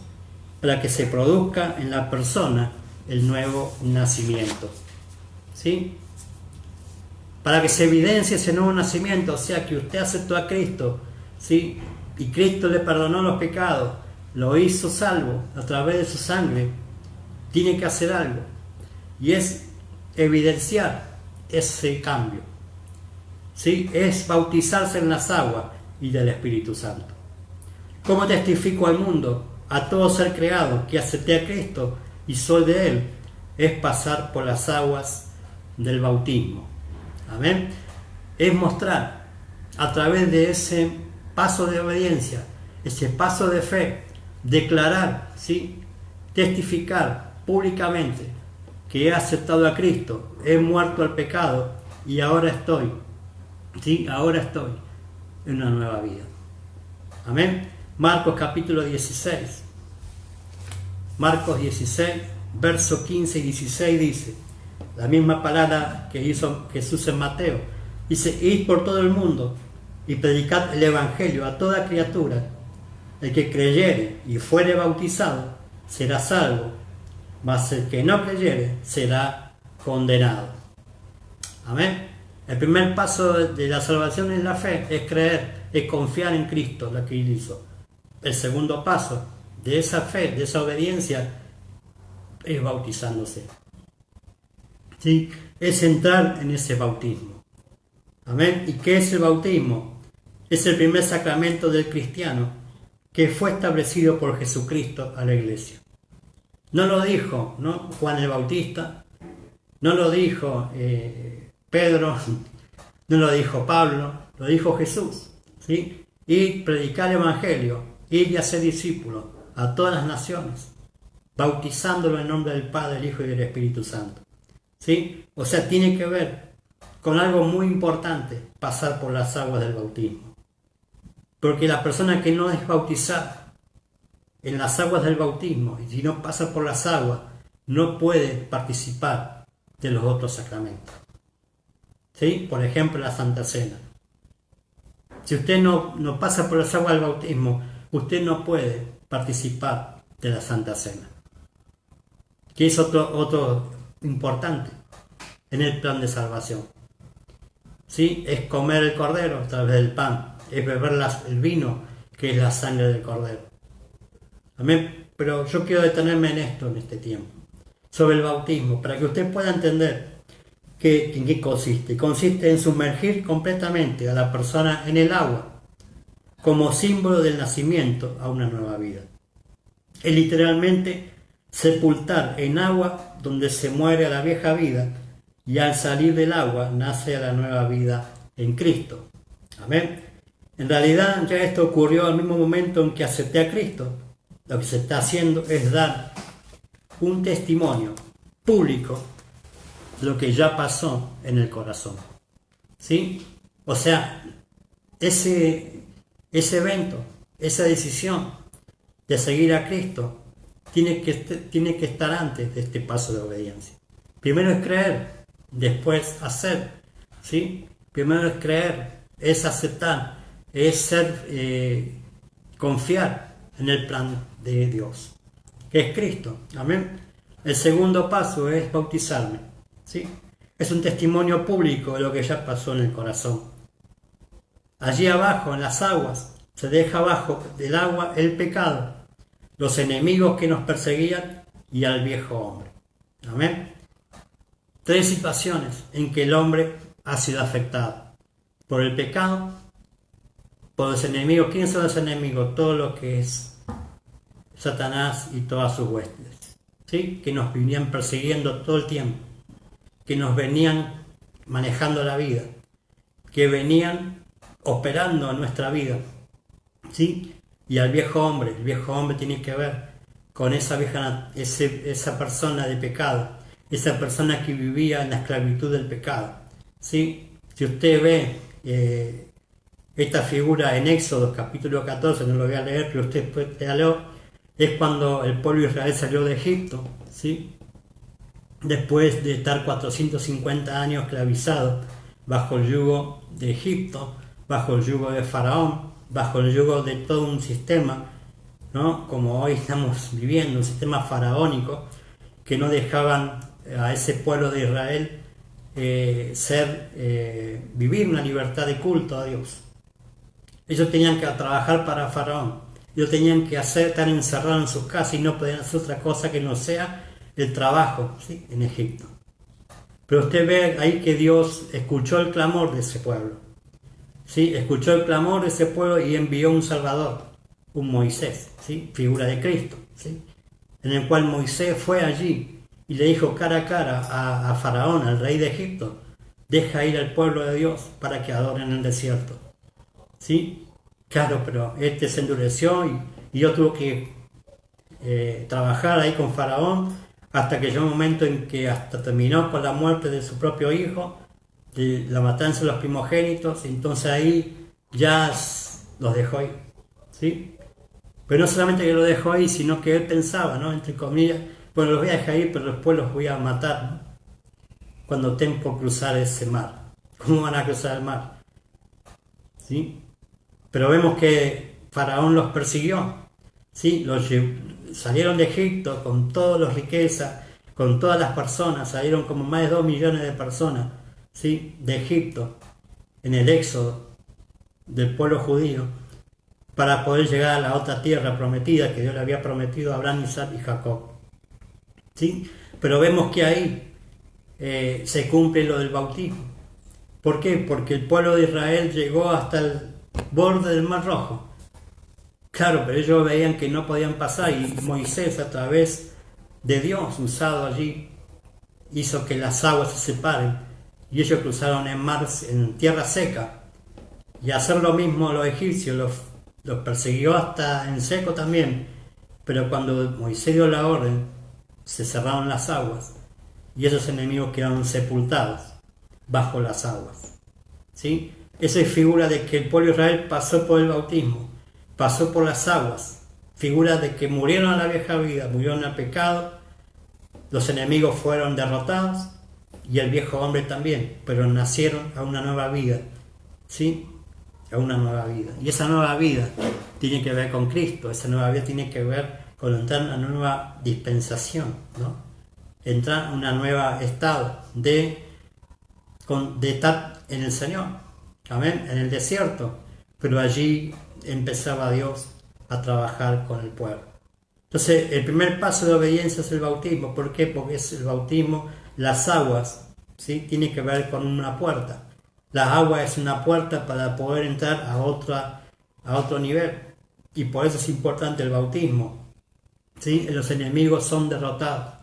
para que se produzca en la persona el nuevo nacimiento. ¿Sí? Para que se evidencie ese nuevo nacimiento, o sea, que usted aceptó a Cristo, ¿sí?, y Cristo le perdonó los pecados, lo hizo salvo a través de su sangre, tiene que hacer algo, y es evidenciar ese cambio, ¿sí? Es bautizarse en las aguas y del Espíritu Santo. ¿Cómo testifico al mundo, a todo ser creado, que acepté a Cristo y soy de Él? Es pasar por las aguas del bautismo. Amén. Es mostrar a través de ese paso de obediencia, ese paso de fe, declarar, ¿sí?, testificar públicamente que he aceptado a Cristo, he muerto al pecado y ahora estoy, ¿sí?, ahora estoy en una nueva vida. Amén. Marcos capítulo 16. Marcos 16, verso 15 y 16 dice, la misma palabra que hizo Jesús en Mateo, dice: id por todo el mundo y predicad el evangelio a toda criatura. El que creyere y fuere bautizado será salvo, mas el que no creyere será condenado. Amén. El primer paso de la salvación es la fe, es creer, es confiar en Cristo, lo que Él hizo. El segundo paso de esa fe, de esa obediencia, es bautizándose. ¿Sí? Es entrar en ese bautismo. Amén. ¿Y qué es el bautismo? Es el primer sacramento del cristiano que fue establecido por Jesucristo a la iglesia. No lo dijo, ¿no?, Juan el Bautista, no lo dijo Pedro, no lo dijo Pablo, lo dijo Jesús. ¿Sí? Y predicar el evangelio, ir y hacer discípulos a todas las naciones, bautizándolo en nombre del Padre, del Hijo y del Espíritu Santo. ¿Sí? O sea, tiene que ver con algo muy importante, pasar por las aguas del bautismo. Porque la persona que no es bautizada en las aguas del bautismo, y si no pasa por las aguas, no puede participar de los otros sacramentos. ¿Sí? Por ejemplo, la Santa Cena. Si usted no pasa por las aguas del bautismo, usted no puede participar de la Santa Cena. Que es otro importante en el plan de salvación. ¿Sí? Es comer el cordero a través del pan, es beber el vino, que es la sangre del cordero. Amén. Pero yo quiero detenerme en esto en este tiempo, sobre el bautismo, para que usted pueda entender ¿En qué consiste? Consiste en sumergir completamente a la persona en el agua como símbolo del nacimiento a una nueva vida. Es literalmente sepultar en agua donde se muere a la vieja vida y al salir del agua nace a la nueva vida en Cristo. Amén. En realidad ya esto ocurrió al mismo momento en que acepté a Cristo. Lo que se está haciendo es dar un testimonio público de lo que ya pasó en el corazón. ¿Sí? O sea, ese evento, esa decisión de seguir a Cristo tiene que estar antes de este paso de obediencia. Primero es creer, después hacer. ¿Sí? Primero es creer, es aceptar, es confiar en el plan de Dios, que es Cristo. Amén. El segundo paso es bautizarme. ¿Sí? Es un testimonio público de lo que ya pasó en el corazón. Allí abajo, en las aguas, se deja abajo del agua el pecado, los enemigos que nos perseguían y al viejo hombre. Amén. 3 situaciones en que el hombre ha sido afectado: por el pecado, por los enemigos. ¿Quiénes son los enemigos? Todo lo que es Satanás y todas sus huestes, ¿sí? Que nos venían persiguiendo todo el tiempo, que nos venían manejando la vida, que venían operando en nuestra vida, ¿sí? Y al viejo hombre, el viejo hombre tiene que ver con esa persona de pecado, esa persona que vivía en la esclavitud del pecado, ¿sí? Si usted ve esta figura en Éxodo capítulo 14, no lo voy a leer, pero usted después léalo, es cuando el pueblo de Israel salió de Egipto, ¿sí? Después de estar 450 años esclavizado bajo el yugo de Egipto, bajo el yugo de Faraón, bajo el yugo de todo un sistema, ¿no? Como hoy estamos viviendo, un sistema faraónico, que no dejaban a ese pueblo de Israel vivir una libertad de culto a Dios. Ellos tenían que trabajar para Faraón, ellos tenían que estar encerrados en sus casas y no podían hacer otra cosa que no sea el trabajo, ¿sí? En Egipto. Pero usted ve ahí que Dios escuchó el clamor de ese pueblo, ¿sí? Escuchó el clamor de ese pueblo y envió un Salvador, un Moisés, ¿sí? Figura de Cristo, ¿sí? En el cual Moisés fue allí y le dijo cara a cara a Faraón, al rey de Egipto: deja ir al pueblo de Dios para que adoren en el desierto. ¿Sí? Claro, pero este se endureció y yo tuve que trabajar ahí con Faraón hasta que llegó un momento en que hasta terminó con la muerte de su propio hijo, de la matanza de los primogénitos. Entonces ahí ya los dejó ir, ¿sí? Pero no solamente que lo dejó ahí, sino que él pensaba, ¿no? Entre comillas, bueno, los voy a dejar ir, pero después los voy a matar, ¿no? Cuando estén por cruzar ese mar. ¿Cómo van a cruzar el mar? ¿Sí? Pero vemos que Faraón los persiguió, ¿sí? Salieron de Egipto con todas las riquezas, con todas las personas, salieron como más de 2 millones de personas, ¿sí? De Egipto, en el éxodo del pueblo judío, para poder llegar a la otra tierra prometida que Dios le había prometido a Abraham, Isaac y Jacob, ¿sí? Pero vemos que ahí se cumple lo del bautismo. ¿Por qué? Porque el pueblo de Israel llegó hasta el borde del Mar Rojo. Claro, pero ellos veían que no podían pasar y Moisés, a través de Dios usado allí, hizo que las aguas se separen y ellos cruzaron en tierra seca. Y hacer lo mismo los egipcios, los persiguió hasta en seco también, pero cuando Moisés dio la orden, se cerraron las aguas y esos enemigos quedaron sepultados bajo las aguas, ¿sí? Esa es figura de que el pueblo de Israel pasó por el bautismo, pasó por las aguas, figura de que murieron a la vieja vida, murieron al pecado, los enemigos fueron derrotados y el viejo hombre también, pero nacieron a una nueva vida, ¿sí? A una nueva vida. Y esa nueva vida tiene que ver con Cristo, esa nueva vida tiene que ver con entrar en una nueva dispensación, ¿no? Entrar en un nuevo estado de estar en el Señor, amén, en el desierto, pero allí empezaba Dios a trabajar con el pueblo. Entonces, el primer paso de obediencia es el bautismo. ¿Por qué? Porque es el bautismo, las aguas ¿sí? Tiene que ver con una puerta. La agua es una puerta para poder entrar a otro nivel. Y por eso es importante el bautismo, ¿sí? Los enemigos son derrotados.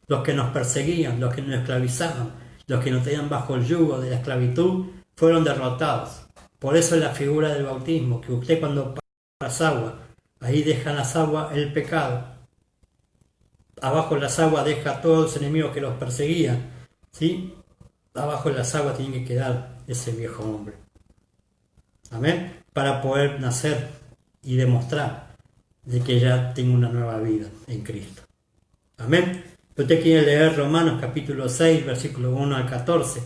Los que nos perseguían, los que nos esclavizaban, los que nos tenían bajo el yugo de la esclavitud, fueron derrotados. Por eso es la figura del bautismo, que usted cuando pasa las aguas, ahí deja las aguas el pecado. Abajo en las aguas deja a todos los enemigos que los perseguían, ¿sí? Abajo en las aguas tiene que quedar ese viejo hombre. Amén. Para poder nacer y demostrar de que ya tengo una nueva vida en Cristo. Amén. Usted quiere leer Romanos capítulo 6, versículo 1 al 14.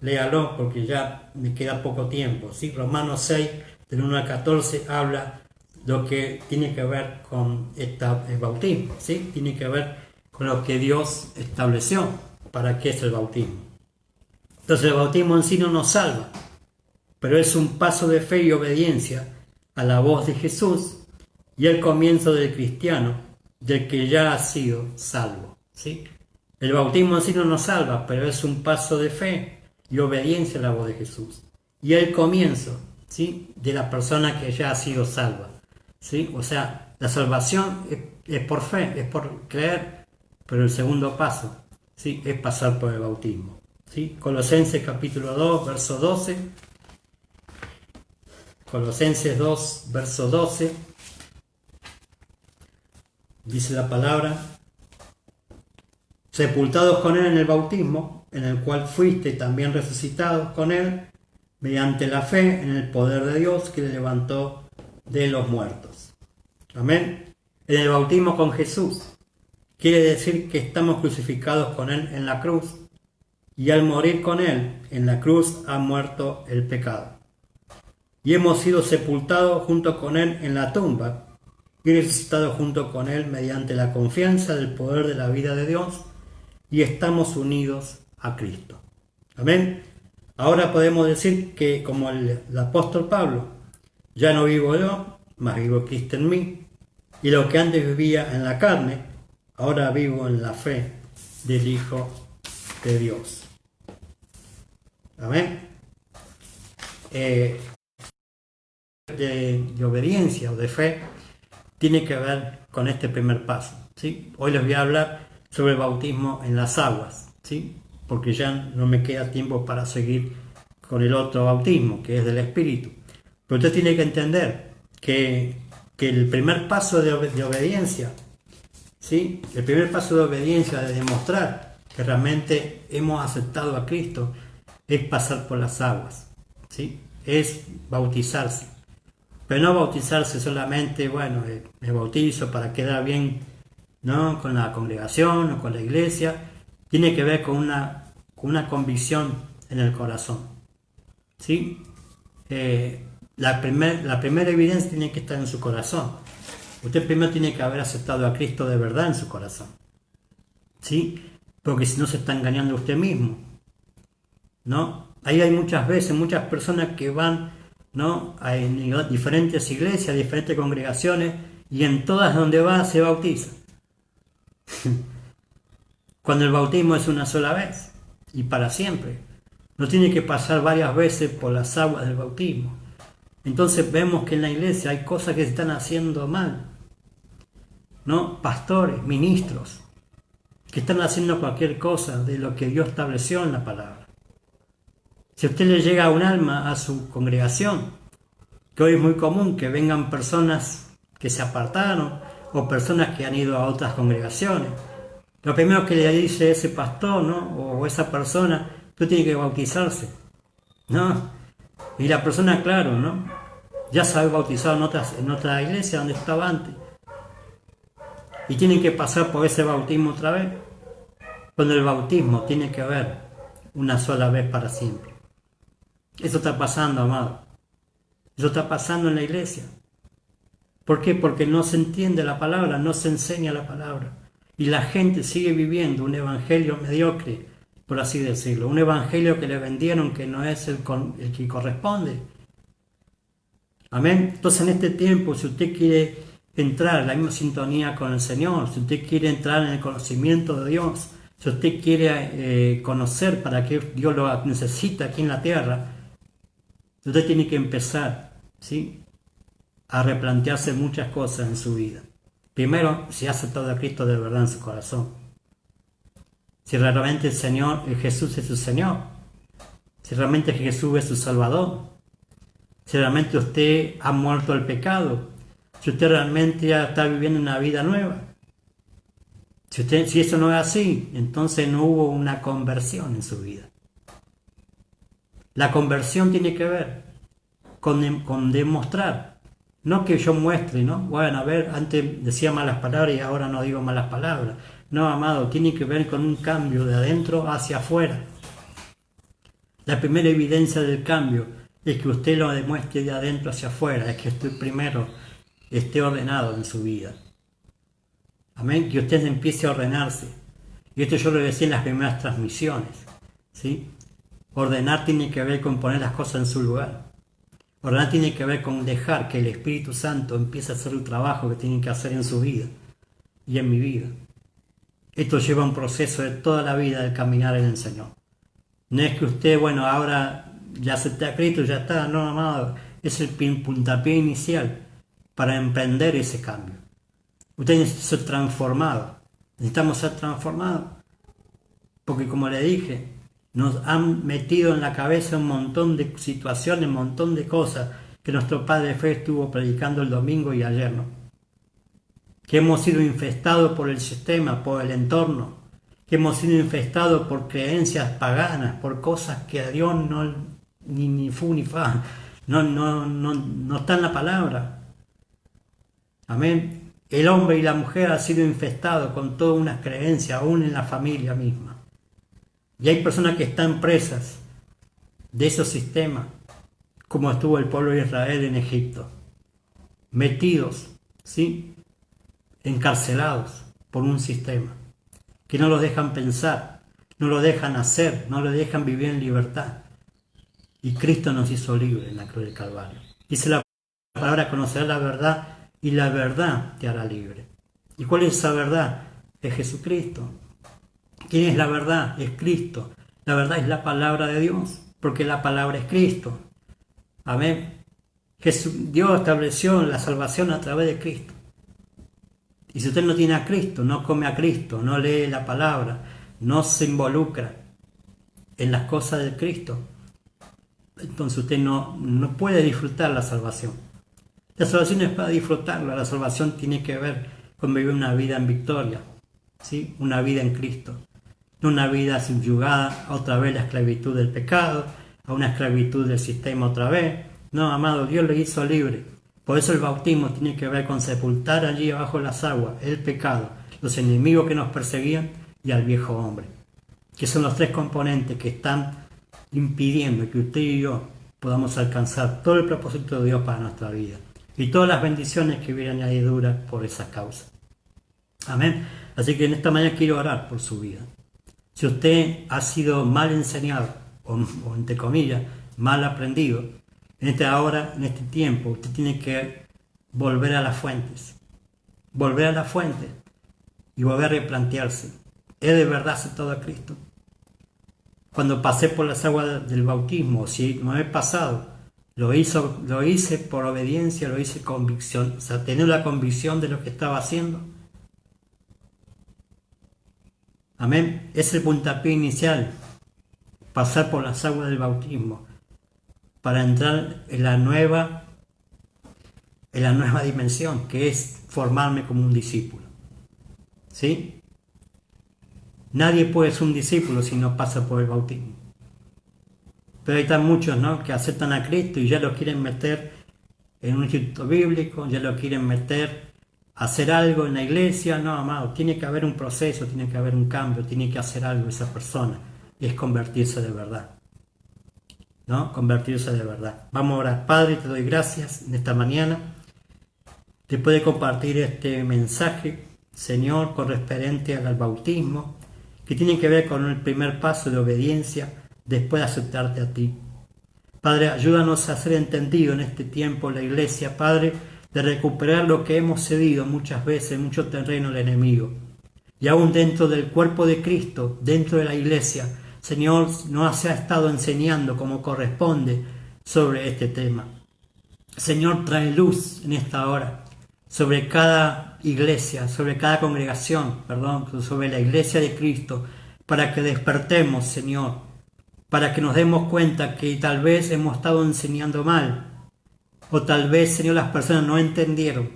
Léalo porque ya me queda poco tiempo. ¿Sí? Romanos 6, del 1 al 14, habla lo que tiene que ver con el bautismo. ¿Sí? Tiene que ver con lo que Dios estableció para qué es el bautismo. Entonces el bautismo en sí no nos salva, pero es un paso de fe y obediencia a la voz de Jesús y el comienzo del cristiano, del que ya ha sido salvo. ¿Sí? El bautismo en sí no nos salva, pero es un paso de fe y obediencia a la voz de Jesús. Y el comienzo, ¿sí? De la persona que ya ha sido salva. ¿Sí? O sea, la salvación es por fe, es por creer, pero el segundo paso, ¿sí? Es pasar por el bautismo. ¿Sí? Colosenses capítulo 2, verso 12. Colosenses 2, verso 12. Dice la palabra: sepultados con él en el bautismo, en el cual fuiste también resucitados con él, mediante la fe en el poder de Dios que le levantó de los muertos. Amén. En el bautismo con Jesús quiere decir que estamos crucificados con él en la cruz, y al morir con él en la cruz ha muerto el pecado. Y hemos sido sepultados junto con él en la tumba, y resucitados junto con él mediante la confianza del poder de la vida de Dios, y estamos unidos a Cristo. Amén. Ahora podemos decir que, como el apóstol Pablo, ya no vivo yo, mas vivo Cristo en mí, y lo que antes vivía en la carne, ahora vivo en la fe del Hijo de Dios. Amén. De obediencia o de fe tiene que ver con este primer paso. ¿Sí? Hoy les voy a hablar sobre el bautismo en las aguas, ¿sí? Porque ya no me queda tiempo para seguir con el otro bautismo, que es del Espíritu. Pero usted tiene que entender que el primer paso de obediencia, ¿sí? El primer paso de obediencia, de demostrar que realmente hemos aceptado a Cristo, es pasar por las aguas, ¿sí? Es bautizarse. Pero no bautizarse solamente, bueno, me bautizo para quedar bien, ¿no? Con la congregación o con la iglesia. Tiene que ver con una convicción en el corazón, ¿sí? La primera evidencia tiene que estar en su corazón. Usted primero tiene que haber aceptado a Cristo de verdad en su corazón, ¿sí? Porque si no se está engañando a usted mismo, ¿no? Ahí hay muchas veces, muchas personas que van, ¿no? A diferentes iglesias, diferentes congregaciones, y en todas donde va se bautiza. Cuando el bautismo es una sola vez y para siempre. No tiene que pasar varias veces por las aguas del bautismo. Entonces vemos que en la iglesia hay cosas que se están haciendo mal, ¿no? Pastores, ministros, que están haciendo cualquier cosa de lo que Dios estableció en la palabra. Si a usted le llega un alma a su congregación, que hoy es muy común que vengan personas que se apartaron o personas que han ido a otras congregaciones, lo primero que le dice ese pastor, ¿no? O esa persona: tú tienes que bautizarse, ¿no? Y la persona, claro, ¿no? Ya se había bautizado en otra iglesia donde estaba antes. Y tienen que pasar por ese bautismo otra vez. Cuando el bautismo tiene que haber una sola vez para siempre. Eso está pasando, amado. Eso está pasando en la iglesia. ¿Por qué? Porque no se entiende la palabra, no se enseña la palabra. Y la gente sigue viviendo un evangelio mediocre, por así decirlo. Un evangelio que le vendieron que no es el que corresponde. Amén. Entonces en este tiempo, si usted quiere entrar en la misma sintonía con el Señor, si usted quiere entrar en el conocimiento de Dios, Si usted quiere conocer para qué Dios lo necesita aquí en la tierra, usted tiene que empezar, ¿sí?, a replantearse muchas cosas en su vida. Primero, si ha aceptado a Cristo de verdad en su corazón. Si realmente Jesús es su Señor. Si realmente Jesús es su Salvador. Si realmente usted ha muerto al pecado. Si usted realmente ya está viviendo una vida nueva. Si eso no es así, entonces no hubo una conversión en su vida. La conversión tiene que ver con demostrar. No que yo muestre, ¿no? Bueno, a ver, antes decía malas palabras y ahora no digo malas palabras. No, amado, tiene que ver con un cambio de adentro hacia afuera. La primera evidencia del cambio es que usted lo demuestre de adentro hacia afuera, es que usted primero esté ordenado en su vida. Amén, que usted empiece a ordenarse. Y esto yo lo decía en las primeras transmisiones, ¿sí? Ordenar tiene que ver con poner las cosas en su lugar. Ordenar tiene que ver con dejar que el Espíritu Santo empiece a hacer el trabajo que tiene que hacer en su vida y en mi vida. Esto lleva un proceso de toda la vida de caminar en el Señor. No es que usted, bueno, ahora ya acepté a Cristo, ya está, no, amado. Es el puntapié inicial para emprender ese cambio. Usted necesita ser transformado. Necesitamos ser transformados. Porque como le dije, nos han metido en la cabeza un montón de situaciones, un montón de cosas que nuestro Padre de Fe estuvo predicando el domingo y ayer, ¿no? Que hemos sido infestados por el sistema, por el entorno, que hemos sido infestados por creencias paganas, por cosas que a Dios no, ni fu ni fa, no está en la palabra. Amén. El hombre y la mujer han sido infestados con todas unas creencias, aún en la familia misma. Y hay personas que están presas de esos sistemas, como estuvo el pueblo de Israel en Egipto, metidos, ¿sí?, encarcelados por un sistema, que no los dejan pensar, no los dejan hacer, no los dejan vivir en libertad. Y Cristo nos hizo libres en la cruz del Calvario. Dice la palabra: conocerás la verdad y la verdad te hará libre. ¿Y cuál es esa verdad? Es Jesucristo. ¿Quién es la verdad? Es Cristo. La verdad es la palabra de Dios, porque la palabra es Cristo. Amén. Dios estableció la salvación a través de Cristo. Y si usted no tiene a Cristo, no come a Cristo, no lee la palabra, no se involucra en las cosas de Cristo, entonces usted no puede disfrutar la salvación. La salvación es para disfrutarla. La salvación tiene que ver con vivir una vida en victoria, ¿sí?, una vida en Cristo. No una vida subyugada a otra vez la esclavitud del pecado, a una esclavitud del sistema otra vez. No, amado, Dios le hizo libre. Por eso el bautismo tiene que ver con sepultar allí abajo las aguas el pecado, los enemigos que nos perseguían y al viejo hombre, que son los tres componentes que están impidiendo que usted y yo podamos alcanzar todo el propósito de Dios para nuestra vida y todas las bendiciones que vienen añadiduras por esas causas. Amén. Así que en esta mañana quiero orar por su vida. Si usted ha sido mal enseñado o entre comillas mal aprendido, en esta hora, en este tiempo, usted tiene que volver a las fuentes. Volver a la fuente y volver a replantearse. ¿He de verdad aceptado a Cristo? Cuando pasé por las aguas del bautismo, si no he pasado, lo hice por obediencia, lo hice convicción, o sea, tener la convicción de lo que estaba haciendo. Amén. Es el puntapié inicial, pasar por las aguas del bautismo, para entrar en la nueva dimensión, que es formarme como un discípulo. ¿Sí? Nadie puede ser un discípulo si no pasa por el bautismo. Pero hay tan muchos, ¿no?, que aceptan a Cristo y ya lo quieren meter en un instituto bíblico, ya lo quieren meter a hacer algo en la iglesia. No, amado, tiene que haber un proceso, tiene que haber un cambio, tiene que hacer algo esa persona, y es convertirse de verdad. ¿No? Convertirse de verdad. Vamos a orar. Padre, te doy gracias en esta mañana. Te puede compartir este mensaje, Señor, correspondiente al bautismo, que tiene que ver con el primer paso de obediencia después de aceptarte a ti. Padre, ayúdanos a ser entendidos en este tiempo la iglesia, Padre, de recuperar lo que hemos cedido muchas veces, mucho terreno al enemigo. y aún dentro del cuerpo de Cristo, dentro de la iglesia, Señor, nos ha estado enseñando como corresponde sobre este tema. Señor, trae luz en esta hora sobre cada iglesia, sobre cada congregación, sobre la iglesia de Cristo, para que despertemos, Señor, para que nos demos cuenta que tal vez hemos estado enseñando mal, o tal vez, Señor, las personas no entendieron,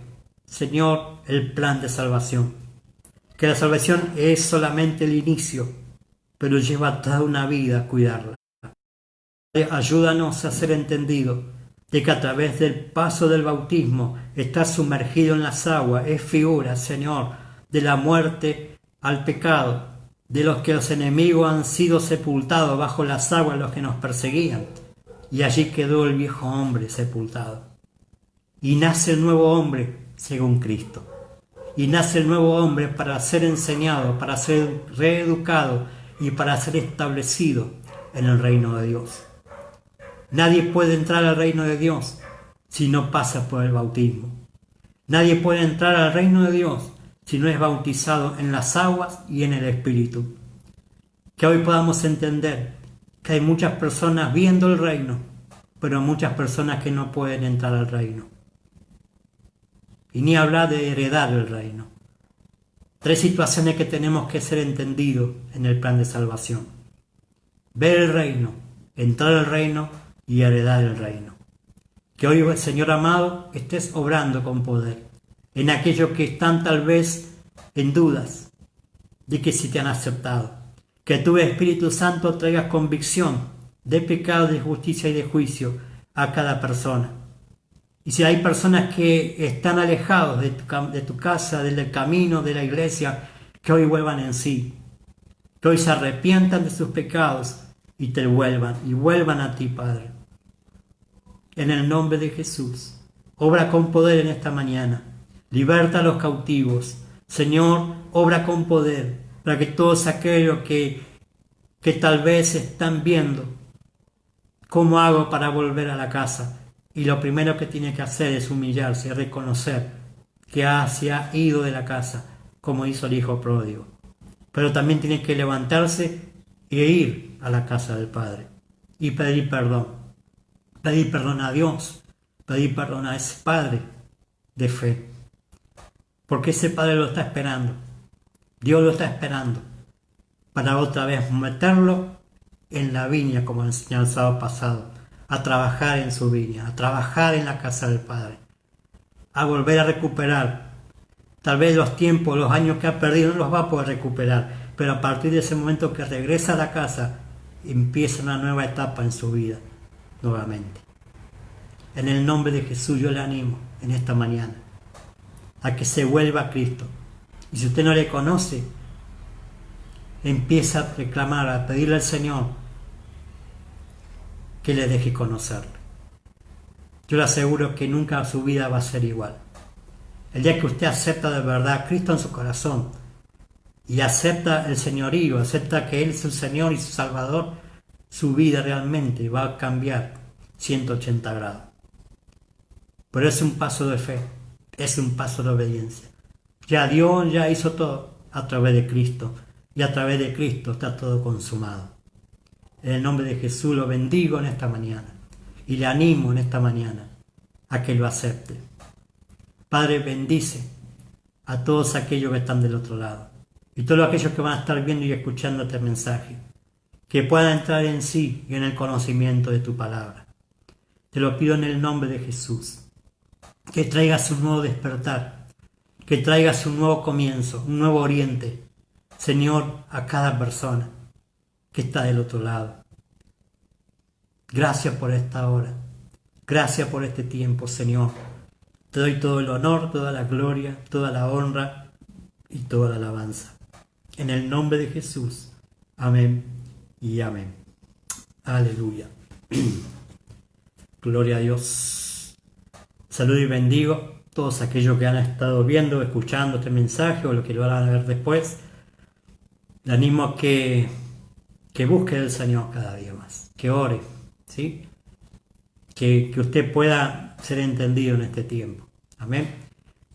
Señor, el plan de salvación. Que la salvación es solamente el inicio, pero lleva toda una vida a cuidarla. Ayúdanos a ser entendidos de que a través del paso del bautismo, estar sumergido en las aguas es figura, Señor, de la muerte al pecado, de los que los enemigos han sido sepultados bajo las aguas los que nos perseguían, y allí quedó el viejo hombre sepultado. Y nace el nuevo hombre según Cristo. Y nace el nuevo hombre para ser enseñado, para ser reeducado y para ser establecido en el reino de Dios. Nadie puede entrar al reino de Dios si no pasa por el bautismo. Nadie puede entrar al reino de Dios si no es bautizado en las aguas y en el Espíritu. Que hoy podamos entender que hay muchas personas viendo el reino, pero muchas personas que no pueden entrar al reino. Y ni hablar de heredar el reino. 3 situaciones que tenemos que ser entendidos en el plan de salvación. Ver el reino, entrar al reino y heredar el reino. Que hoy, Señor amado, estés obrando con poder en aquellos que están tal vez en dudas de que si te han aceptado. Que tu Espíritu Santo traiga convicción de pecado, de justicia y de juicio a cada persona. Y si hay personas que están alejados de tu casa, del camino, de la iglesia, que hoy vuelvan en sí, que hoy se arrepientan de sus pecados y te vuelvan a ti, Padre. En el nombre de Jesús, obra con poder en esta mañana, liberta a los cautivos. Señor, obra con poder para que todos aquellos que tal vez están viendo cómo hago para volver a la casa, y lo primero que tiene que hacer es humillarse y reconocer que se ha ido de la casa, como hizo el hijo pródigo. Pero también tiene que levantarse e ir a la casa del Padre y pedir perdón. Pedir perdón a Dios, pedir perdón a ese Padre de fe. Porque ese Padre lo está esperando. Dios lo está esperando para otra vez meterlo en la viña, como enseñó el sábado pasado, a trabajar en su viña, a trabajar en la casa del Padre, a volver a recuperar. Tal vez los tiempos, los años que ha perdido no los va a poder recuperar, pero a partir de ese momento que regresa a la casa, empieza una nueva etapa en su vida, nuevamente. En el nombre de Jesús yo le animo en esta mañana a que se vuelva a Cristo. Y si usted no le conoce, empieza a reclamar, a pedirle al Señor que le deje conocerle. Yo le aseguro que nunca su vida va a ser igual. El día que usted acepta de verdad a Cristo en su corazón y acepta el señorío, acepta que Él es el Señor y su Salvador, su vida realmente va a cambiar 180 grados. Pero es un paso de fe, es un paso de obediencia. Ya Dios ya hizo todo a través de Cristo, y a través de Cristo está todo consumado. En el nombre de Jesús lo bendigo en esta mañana y le animo en esta mañana a que lo acepte. Padre, bendice a todos aquellos que están del otro lado y todos aquellos que van a estar viendo y escuchando este mensaje, que puedan entrar en sí y en el conocimiento de tu palabra. Te lo pido en el nombre de Jesús, que traigas un nuevo despertar, que traigas un nuevo comienzo, un nuevo oriente, Señor, a cada persona que está del otro lado. Gracias por esta hora, gracias por este tiempo, Señor. Te doy todo el honor, toda la gloria, toda la honra y toda la alabanza. En el nombre de Jesús. Amén y amén. Aleluya. Gloria a Dios. Saludo y bendigo a todos aquellos que han estado viendo, escuchando este mensaje o los que lo van a ver después. Le animo a que busque al Señor cada día más, que ore, ¿sí? Que usted pueda ser entendido en este tiempo. Amén.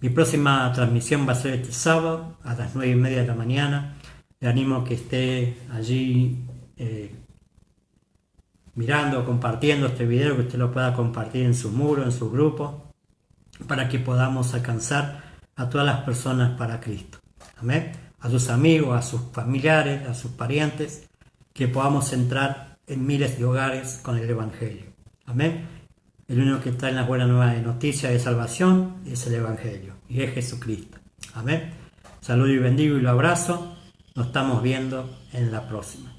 Mi próxima transmisión va a ser este sábado a las 9:30 de la mañana. Le animo a que esté allí mirando, compartiendo este video, que usted lo pueda compartir en su muro, en su grupo, para que podamos alcanzar a todas las personas para Cristo. Amén. A sus amigos, a sus familiares, a sus parientes, que podamos entrar en miles de hogares con el Evangelio. Amén. El único que está en las buenas nuevas de noticias de salvación es el Evangelio y es Jesucristo. Amén. Saludo y bendigo y lo abrazo. Nos estamos viendo en la próxima.